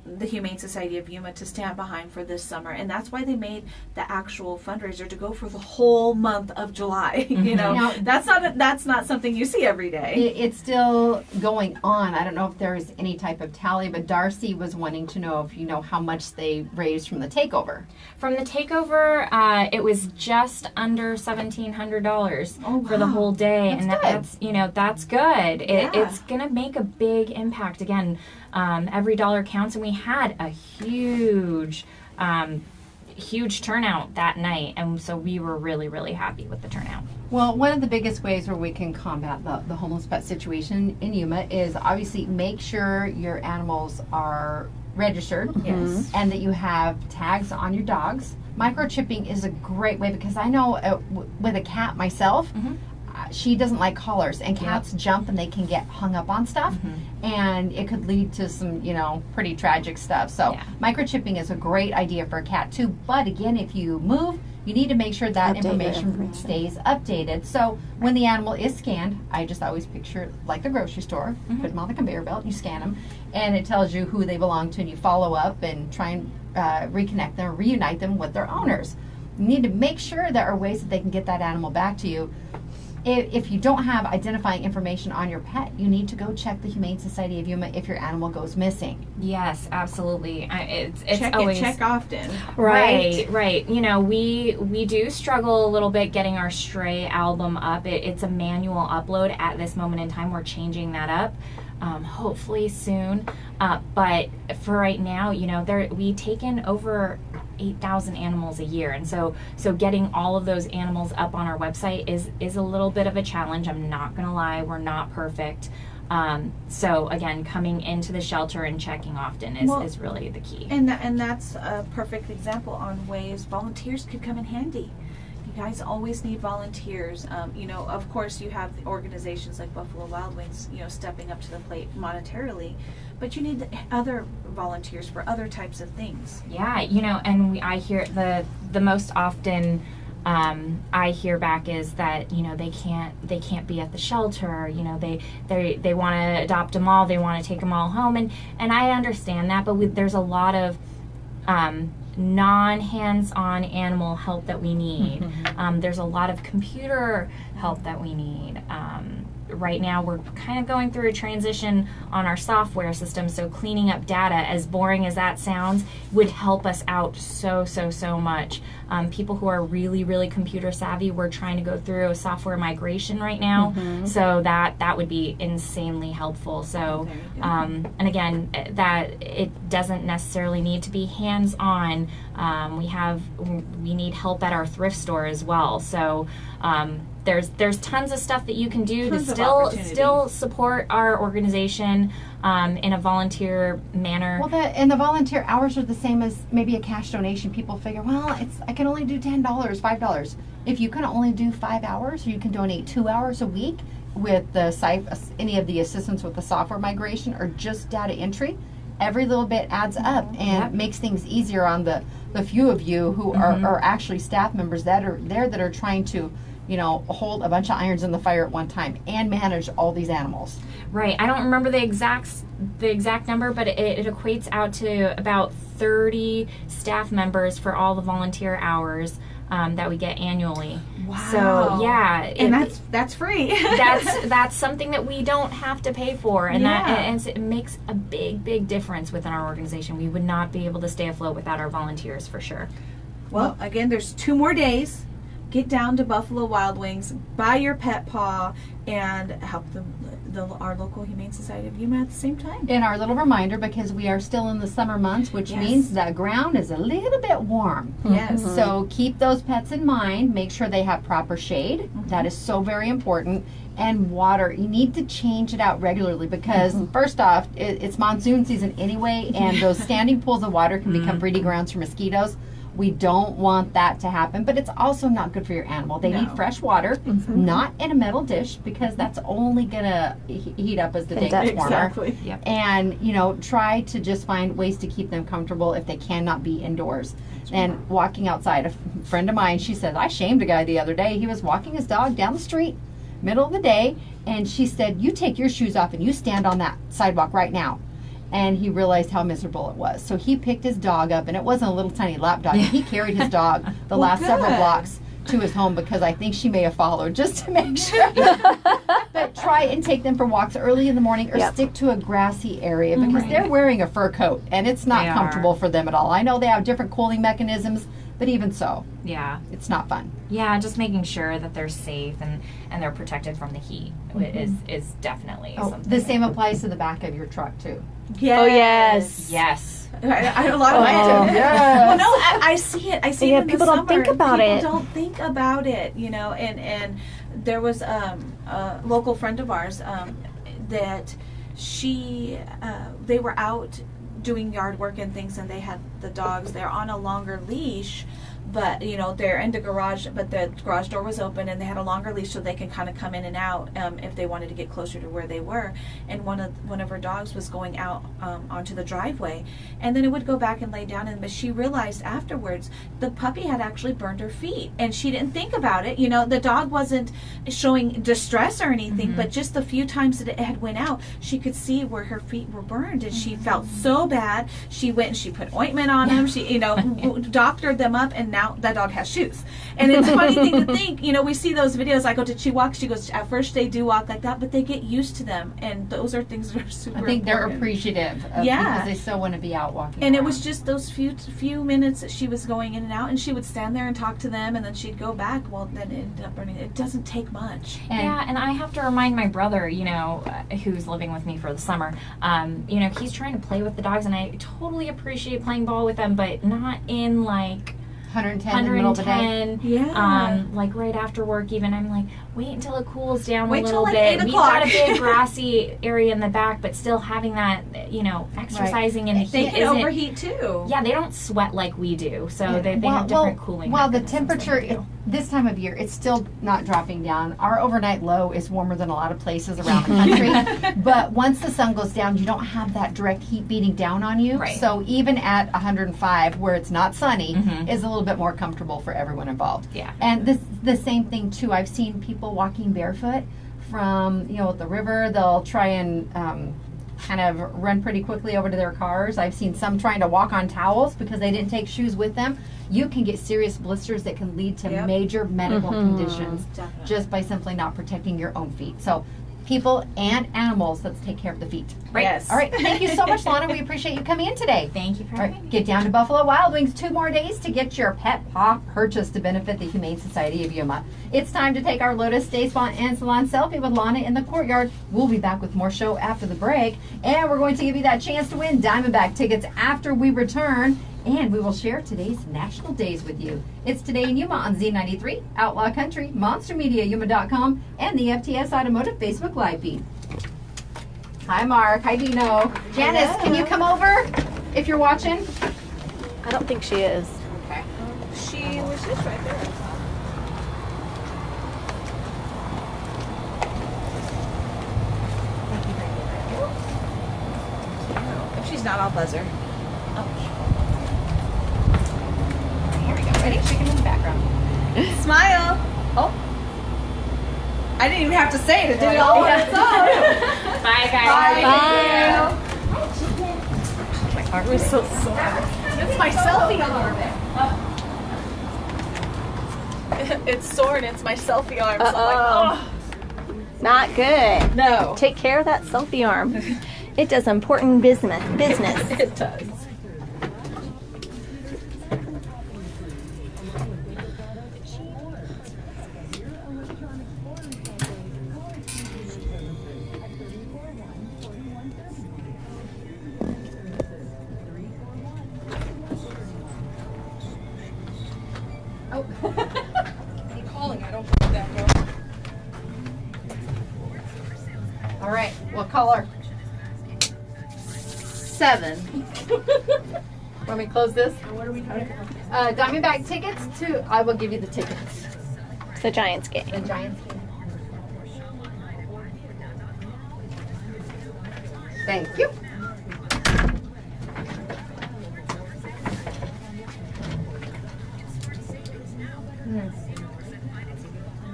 the Humane Society of Yuma to stand behind for this summer, and that's why they made the actual fundraiser to go for the whole month of July. You know, Now, that's not something you see every day. It's still going on. I don't know if there's any type of tally, but Darcy was wanting to know if you know how much they raised from the takeover. From the takeover, it was just under $1,700 for the whole day, That's and good. that's, you know, that's good. Yeah. It's gonna make a big impact. Again, every dollar counts, and we had a huge turnout that night, and so we were really, really happy with the turnout. Well, one of the biggest ways where we can combat the homeless pet situation in Yuma is obviously make sure your animals are registered. Yes. And that you have tags on your dogs. Microchipping is a great way, because I know with a cat myself, she doesn't like collars, and cats jump and they can get hung up on stuff, and it could lead to some, you know, pretty tragic stuff. So microchipping is a great idea for a cat too. But again, if you move, you need to make sure that information stays updated. So when the animal is scanned, I just always picture it like the grocery store. Put them on the conveyor belt, you scan them, and it tells you who they belong to, and you follow up and try and reconnect them, reunite them with their owners. You need to make sure there are ways that they can get that animal back to you. If you don't have identifying information on your pet, you need to go check the Humane Society of Yuma if your animal goes missing. Yes, absolutely. It's check always check often. Right. You know, we do struggle a little bit getting our stray album up. It's a manual upload at this moment in time. We're changing that up, hopefully soon. But for right now, you know, we take in over 8,000 animals a year, and so getting all of those animals up on our website is a little bit of a challenge. I'm not gonna lie, we're not perfect. So again, coming into the shelter and checking often is really the key. And that's a perfect example on ways volunteers could come in handy. You guys always need volunteers. You know, of course, you have the organizations like Buffalo Wild Wings, you know, stepping up to the plate monetarily, but you need other volunteers for other types of things. Yeah, you know, and I hear the most often I hear back is that, you know, they can't be at the shelter. You know, they want to adopt them all. They want to take them all home, and I understand that, but there's a lot of non-hands-on animal help that we need. There's a lot of computer help that we need. Right now we're kind of going through a transition on our software system, so cleaning up data, as boring as that sounds, would help us out so much. People who are really, really computer savvy, we're trying to go through a software migration right now, so that would be insanely helpful. So and again, that it doesn't necessarily need to be hands-on. We need help at our thrift store as well. So there's tons of stuff that you can do to still support our organization in a volunteer manner. Well, and the volunteer hours are the same as maybe a cash donation. People figure, well, I can only do $10, $5. If you can only do 5 hours, or you can donate 2 hours a week with any of the assistance with the software migration or just data entry, every little bit adds up and makes things easier on the few of you who are actually staff members that are there that are trying to, you know, hold a bunch of irons in the fire at one time and manage all these animals. Right. I don't remember the exact number, but it equates out to about 30 staff members for all the volunteer hours that we get annually. Wow. So yeah, and that's free. that's something that we don't have to pay for, and it makes a big difference within our organization. We would not be able to stay afloat without our volunteers, for sure. Well, again, there's 2 more days. get down to Buffalo Wild Wings, buy your pet paw, and help our local Humane Society of Yuma at the same time. And our little reminder, because we are still in the summer months, which means the ground is a little bit warm. Yes. So keep those pets in mind. Make sure they have proper shade. That is so very important. And water. You need to change it out regularly because, first off, it's monsoon season anyway, and those standing pools of water can become breeding grounds for mosquitoes. We don't want that to happen, but it's also not good for your animal. They need fresh water, not in a metal dish, because that's only going to heat up as the day gets warmer. Exactly. Yep. And, you know, try to just find ways to keep them comfortable if they cannot be indoors. And walking outside, a friend of mine, she said, I shamed a guy the other day. He was walking his dog down the street, middle of the day, and she said, you take your shoes off and you stand on that sidewalk right now. And he realized how miserable it was. So he picked his dog up, and it wasn't a little tiny lap dog. He carried his dog the last several blocks to his home, because I think she may have followed, just to make sure. But try and take them for walks early in the morning, or stick to a grassy area, because they're wearing a fur coat and it's not comfortable for them at all. I know they have different cooling mechanisms, but even so, it's not fun. Yeah, just making sure that they're safe and they're protected from the heat is definitely something. The same applies to the back of your truck too. Yes. Oh, yes. Yes. A lot of mine do. Yes. Well, no, I see it. I see it in people the don't think summer. about it. People don't think about it, you know. And there was a local friend of ours that they were out doing yard work and things, and they had the dogs. They're on a longer leash, but you know they're in the garage, but the garage door was open, and they had a longer leash so they can kind of come in and out if they wanted to get closer to where they were. And one of her dogs was going out onto the driveway, and then it would go back and lay down. But she realized afterwards the puppy had actually burned her feet, and she didn't think about it. You know, the dog wasn't showing distress or anything, but just the few times that it had went out, she could see where her feet were burned, and she felt so bad. She went and she put ointment on them. She, you know, doctored them up, and now that dog has shoes. And it's a funny thing to think, you know, we see those videos. I go, did she walk? She goes, at first they do walk like that, but they get used to them, and those are things that are super I think important. they're appreciative of because they still want to be out walking And around. it was just those few minutes that she was going in and out, and she would stand there and talk to them, and then she'd go back. Well, then it ended up burning. It doesn't take much. And I have to remind my brother, you know, who's living with me for the summer, you know, he's trying to play with the dogs, and I totally appreciate playing ball with them, but not in like 110 in the middle of the day. Yeah. Like right after work even. I'm like, wait until it cools down Wait a till little like bit. 8 We've got a o'clock. big grassy area in the back, but still having that, you know, exercising in the They heat can isn't. overheat too. Yeah, they don't sweat like we do, so they have different cooling. While the mechanisms than we temperature, do. this time of year, it's still not dropping down. Our overnight low is warmer than a lot of places around the country. But once the sun goes down, you don't have that direct heat beating down on you. Right. So even at 105, where it's not sunny, is a little bit more comfortable for everyone involved. Yeah. And the same thing too. I've seen people walking barefoot from, you know, the river. They'll try and kind of run pretty quickly over to their cars. I've seen some trying to walk on towels because they didn't take shoes with them. You can get serious blisters that can lead to major medical conditions just by simply not protecting your own feet. So people and animals, let's take care of the feet. Right. Yes. All right. Thank you so much, Lana. We appreciate you coming in today. Thank you for All having me. right, get down to Buffalo Wild Wings 2 more days to get your pet paw purchase to benefit the Humane Society of Yuma. It's time to take our Lotus Day Spa and Salon selfie with Lana in the courtyard. We'll be back with more show after the break, and we're going to give you that chance to win Diamondback tickets after we return, and we will share today's national days with you. It's Today in Yuma on Z93, Outlaw Country, MonsterMediaYuma.com, and the FTS Automotive Facebook Live feed. Hi, Mark. Hi, Dino. Janice, can you come over if you're watching? I don't think she is. Okay. She was just right there. If she's not, I'll buzz her. Here we go. Ready? She can in the background. Smile. Oh. I didn't even have to say it. It did it all on its own. Bye, guys. Bye. My arm is so sore. It's my selfie arm. It's sore and it's my selfie arm. So I'm like, oh. Not good. No. Take care of that selfie arm. It does important business. It does. All right, what color? 7. Want me to close this? What are we doing? Diamondback tickets to, I will give you the tickets. The Giants game. The Giants game. Thank you.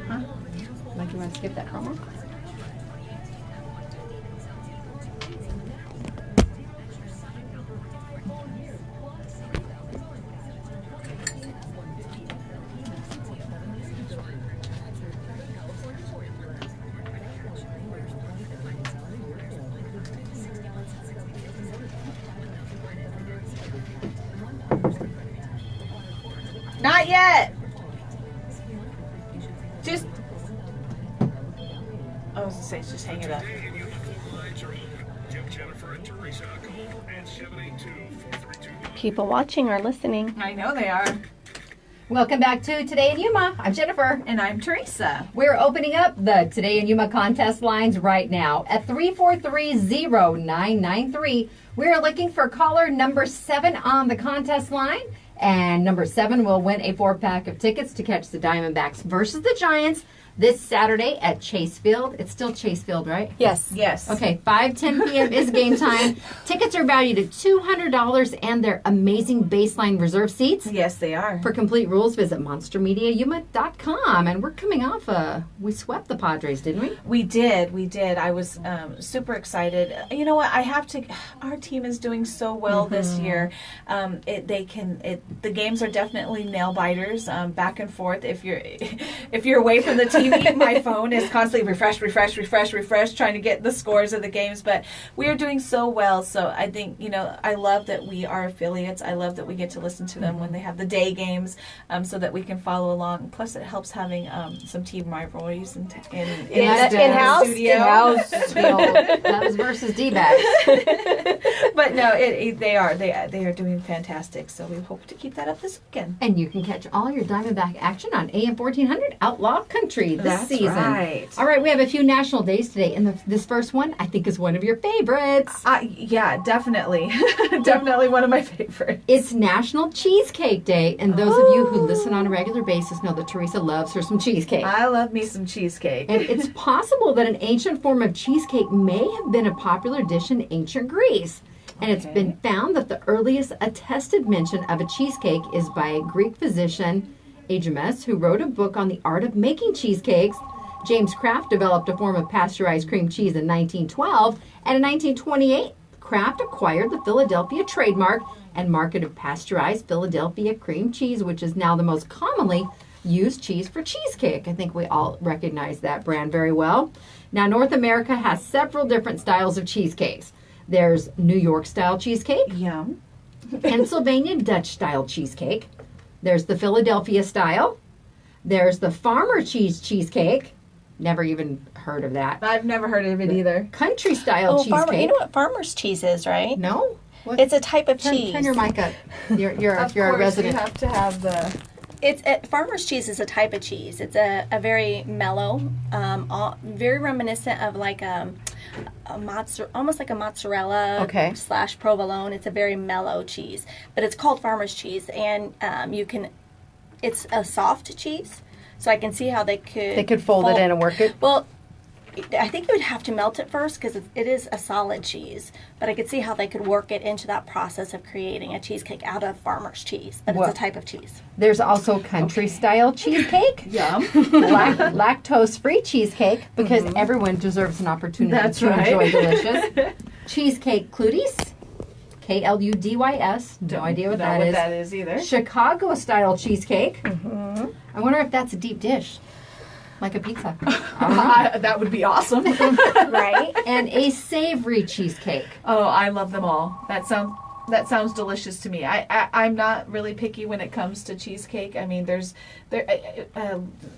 Huh? Like you want to skip that promo? Not yet. Just. I was gonna say, just hang it up. People watching or listening. I know they are. Welcome back to Today in Yuma. I'm Jennifer. And I'm Teresa. We're opening up the Today in Yuma contest lines right now at 3430993. We are looking for caller number 7 on the contest line. And number 7 will win a 4-pack of tickets to catch the Diamondbacks versus the Giants this Saturday at Chase Field. It's still Chase Field, right? Yes. Yes. Okay, 5:10 p.m. is game time. Tickets are valued at $200 and they're amazing baseline reserve seats. Yes, they are. For complete rules, visit monstermediayuma.com. And we're coming off we swept the Padres, didn't we? We did. I was super excited. You know what? Our team is doing so well this year. The games are definitely nail biters, back and forth. If you're away from the TV, my phone is constantly refresh, trying to get the scores of the games. But we are doing so well. So I think, I love that we are affiliates. I love that we get to listen to them when they have the day games, so that we can follow along. Plus, it helps having some team rivalries in-house studio. That was versus D-backs. But no, they are doing fantastic. So we hope to keep that up this weekend. And you can catch all your Diamondback action on AM 1400 Outlaw Country this season. Right. All right, we have a few national days today, and this first one I think is one of your favorites. Yeah, definitely. Definitely one of my favorites. It's National Cheesecake Day, and those of you who listen on a regular basis know that Teresa loves her some cheesecake. I love me some cheesecake. And it's possible that an ancient form of cheesecake may have been a popular dish in ancient Greece. And it's been found that the earliest attested mention of a cheesecake is by a Greek physician, H.E.A.L, who wrote a book on the art of making cheesecakes. James Kraft developed a form of pasteurized cream cheese in 1912, and in 1928, Kraft acquired the Philadelphia trademark and marketed pasteurized Philadelphia cream cheese, which is now the most commonly used cheese for cheesecake. I think we all recognize that brand very well. Now, North America has several different styles of cheesecakes. There's New York style cheesecake, Yum. Pennsylvania Dutch style cheesecake. There's the Philadelphia style. There's the farmer cheesecake. Never even heard of that. I've never heard of it either. Country style cheesecake. You know what farmer's cheese is, right? No? What? It's a type of cheese. Turn your mic up. You're a resident. You have to have the... Farmer's cheese is a type of cheese. It's a very mellow, very reminiscent of like almost like a mozzarella / provolone. It's a very mellow cheese, but it's called farmer's cheese, and it's a soft cheese, so I can see how they could fold it in and work it. Well, I think you would have to melt it first because it is a solid cheese, but I could see how they could work it into that process of creating a cheesecake out of farmer's cheese, but it's a type of cheese. There's also country style cheesecake. Yum. Lactose-free cheesecake, because everyone deserves an opportunity to enjoy delicious. Cheesecake Cludies. K-L-U-D-Y-S. No idea what that is. That is either. Chicago style cheesecake. I wonder if that's a deep dish. Like a pizza. That would be awesome. Right? And a savory cheesecake. Oh, I love them all. That sounds delicious to me. I'm not really picky when it comes to cheesecake. I mean,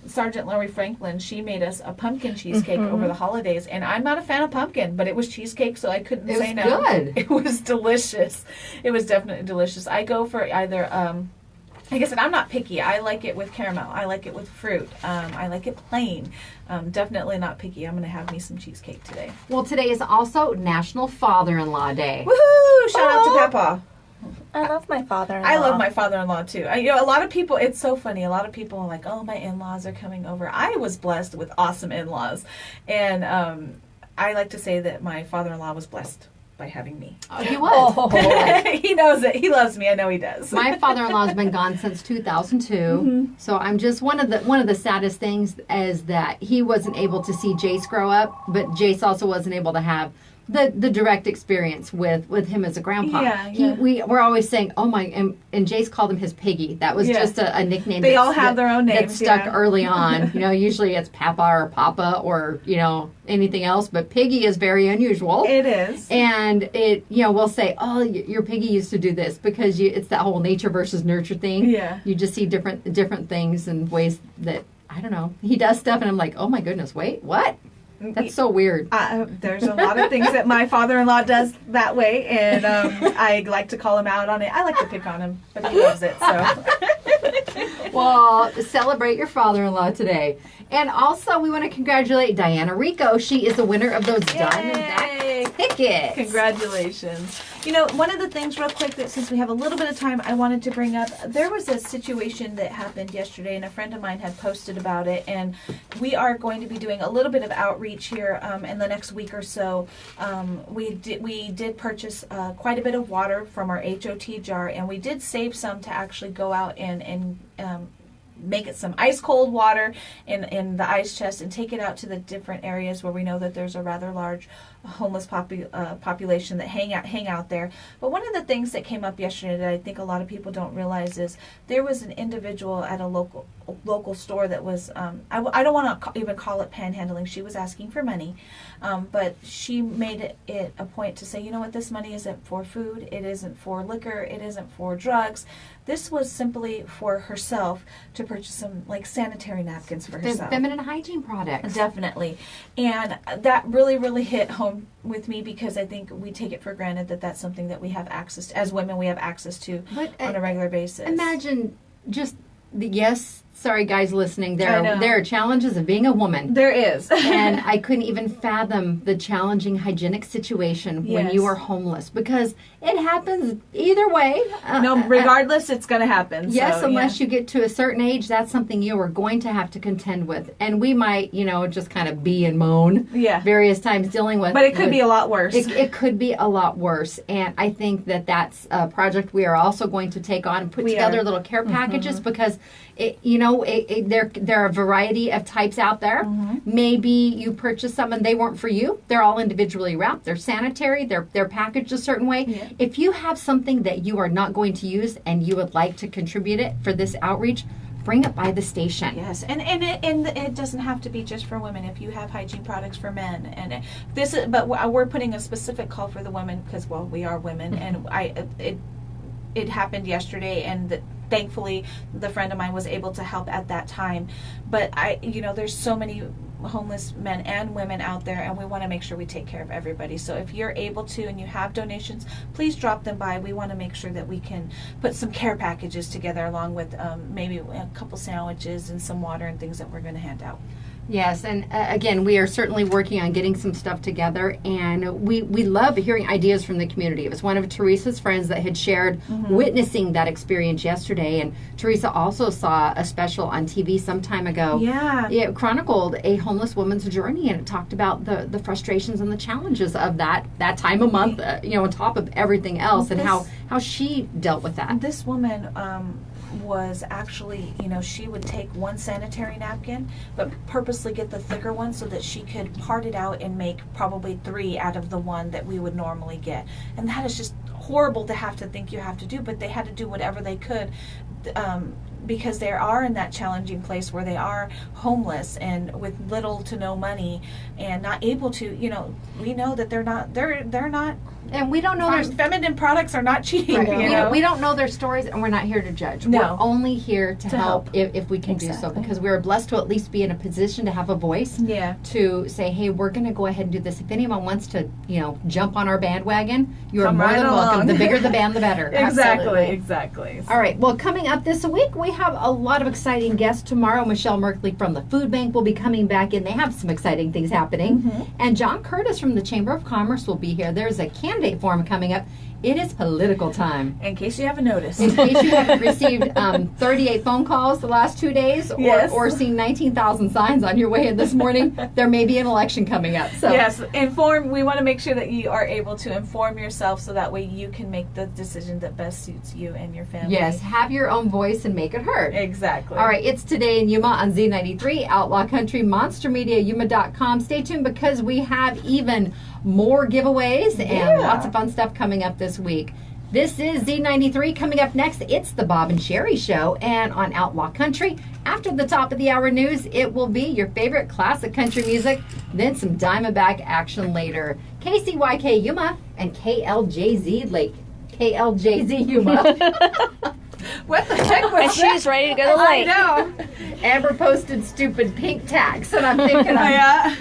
Sergeant Lori Franklin, she made us a pumpkin cheesecake over the holidays, and I'm not a fan of pumpkin, but it was cheesecake, so I couldn't say no. It was good. It was delicious. It was definitely delicious. I go for either like I said, I'm not picky. I like it with caramel. I like it with fruit. I like it plain. Definitely not picky. I'm going to have me some cheesecake today. Well, today is also National Father-in-Law Day. Woohoo! Shout out to Papa. I love my father-in-law. I love my father-in-law too. You know, a lot of people, it's so funny. A lot of people are like, oh, my in-laws are coming over. I was blessed with awesome in-laws. And I like to say that my father-in-law was blessed by having me. Oh, he was. He knows it. He loves me. I know he does. My father-in-law's been gone since 2002. So I'm just one of the saddest things is that he wasn't able to see Jace grow up, but Jace also wasn't able to have the direct experience with him as a grandpa. Yeah. We're always saying, oh my, and Jace called him his piggy. That was just a nickname. They all have their own names. That stuck early on. You know, usually it's Papa or Papa or, you know, anything else, but piggy is very unusual. It is. And it, you know, we'll say, oh, your piggy used to do this because it's that whole nature versus nurture thing. Yeah. You just see different things and ways that, I don't know, he does stuff and I'm like, oh my goodness, wait, what? That's so weird. There's a lot of things that my father-in-law does that way, and I like to call him out on it. I like to pick on him, but he loves it, so. Well, celebrate your father-in-law today. And also, we want to congratulate Diana Rico. She is the winner of those Diamondback tickets. Congratulations. You know, one of the things real quick that since we have a little bit of time, I wanted to bring up, there was a situation that happened yesterday, and a friend of mine had posted about it, and we are going to be doing a little bit of outreach here in the next week or so. We did purchase quite a bit of water from our HOT jar, and we did save some to actually go out and make it some ice cold water in the ice chest and take it out to the different areas where we know that there's a rather large homeless population that hang out there. But one of the things that came up yesterday that I think a lot of people don't realize is there was an individual at a local store that was I don't want to even call it panhandling. She was asking for money, but she made it a point to say, you know what, this money isn't for food, it isn't for liquor, it isn't for drugs. This was simply for herself to purchase some like sanitary napkins for herself. Feminine hygiene products. Definitely. And that really hit home with me because I think we take it for granted that that's something that we have access to, as women we have access to on a regular basis. Imagine just sorry guys listening, there are challenges of being a woman. There is. And I couldn't even fathom the challenging hygienic situation when you are homeless because it happens either way. No, regardless, it's going to happen. Yes, so, unless you get to a certain age, that's something you are going to have to contend with. And we might, just kind of be and moan various times dealing with. But it could be a lot worse. It could be a lot worse. And I think that that's a project we are also going to take on and put together little care packages because there are a variety of types out there. Maybe you purchase some and they weren't for you. They're all individually wrapped. They're sanitary. They're packaged a certain way. Yeah. If you have something that you are not going to use and you would like to contribute it for this outreach, bring it by the station. Yes, and it doesn't have to be just for women. If you have hygiene products for men, and but we're putting a specific call for the women because we are women, and it happened yesterday, and thankfully the friend of mine was able to help at that time. But there's so many homeless men and women out there, and we want to make sure we take care of everybody. So if you're able to and you have donations, please drop them by. We want to make sure that we can put some care packages together along with maybe a couple sandwiches and some water and things that we're going to hand out. Yes, and again, we are certainly working on getting some stuff together, and we love hearing ideas from the community. It was one of Teresa's friends that had shared witnessing that experience yesterday, and Teresa also saw a special on TV some time ago. Yeah. It chronicled a homeless woman's journey, and it talked about the frustrations and the challenges of that time of month, on top of everything else, and how she dealt with that. This woman was actually, she would take one sanitary napkin, but purposely get the thicker one so that she could part it out and make probably 3 out of the one that we would normally get. And that is just horrible to have to think you have to do, but they had to do whatever they could because they are in that challenging place where they are homeless and with little to no money and not able to, we know that they're not And we don't know there's Feminine products are not cheap. Right. You know? We don't know their stories, and we're not here to judge. No. We're only here to help if we can do so, Exactly. because we're blessed to at least be in a position to have a voice Yeah. to say, hey, we're going to go ahead and do this. If anyone wants to, jump on our bandwagon, you are Come more right than welcome. along. The bigger the band, the better. Exactly. All right. Well, coming up this week, we have a lot of exciting guests tomorrow. Michelle Merkley from the Food Bank will be coming back in. They have some exciting things happening. And John Curtis from the Chamber of Commerce will be here. There's a candidate forum coming up. It is political time. In case you haven't noticed. In case you haven't received 38 phone calls the last 2 days, or seen 19,000 signs on your way in this morning, there may be an election coming up. So Yes, we want to make sure that you are able to inform yourself so that way you can make the decision that best suits you and your family. yes, have your own voice and make it heard. Exactly. All right, it's Today in Yuma on Z93, Outlaw Country, MonsterMediaYuma.com. Stay tuned because we have even more giveaways and lots of fun stuff coming up this week. This is Z93. Coming up next, it's the Bob and Sherry Show. And on Outlaw Country, after the top of the hour news, it will be your favorite classic country music, then some Diamondback action later. KCYK Yuma and KLJZ Lake. KLJZ Yuma. What the heck was And she's ready to go to the I lake. know. Amber posted stupid pink tags, and I'm thinking, Yeah.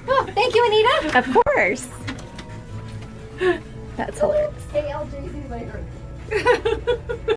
oh, thank you, Anita. Of course. That's hilarious. KLJZ later.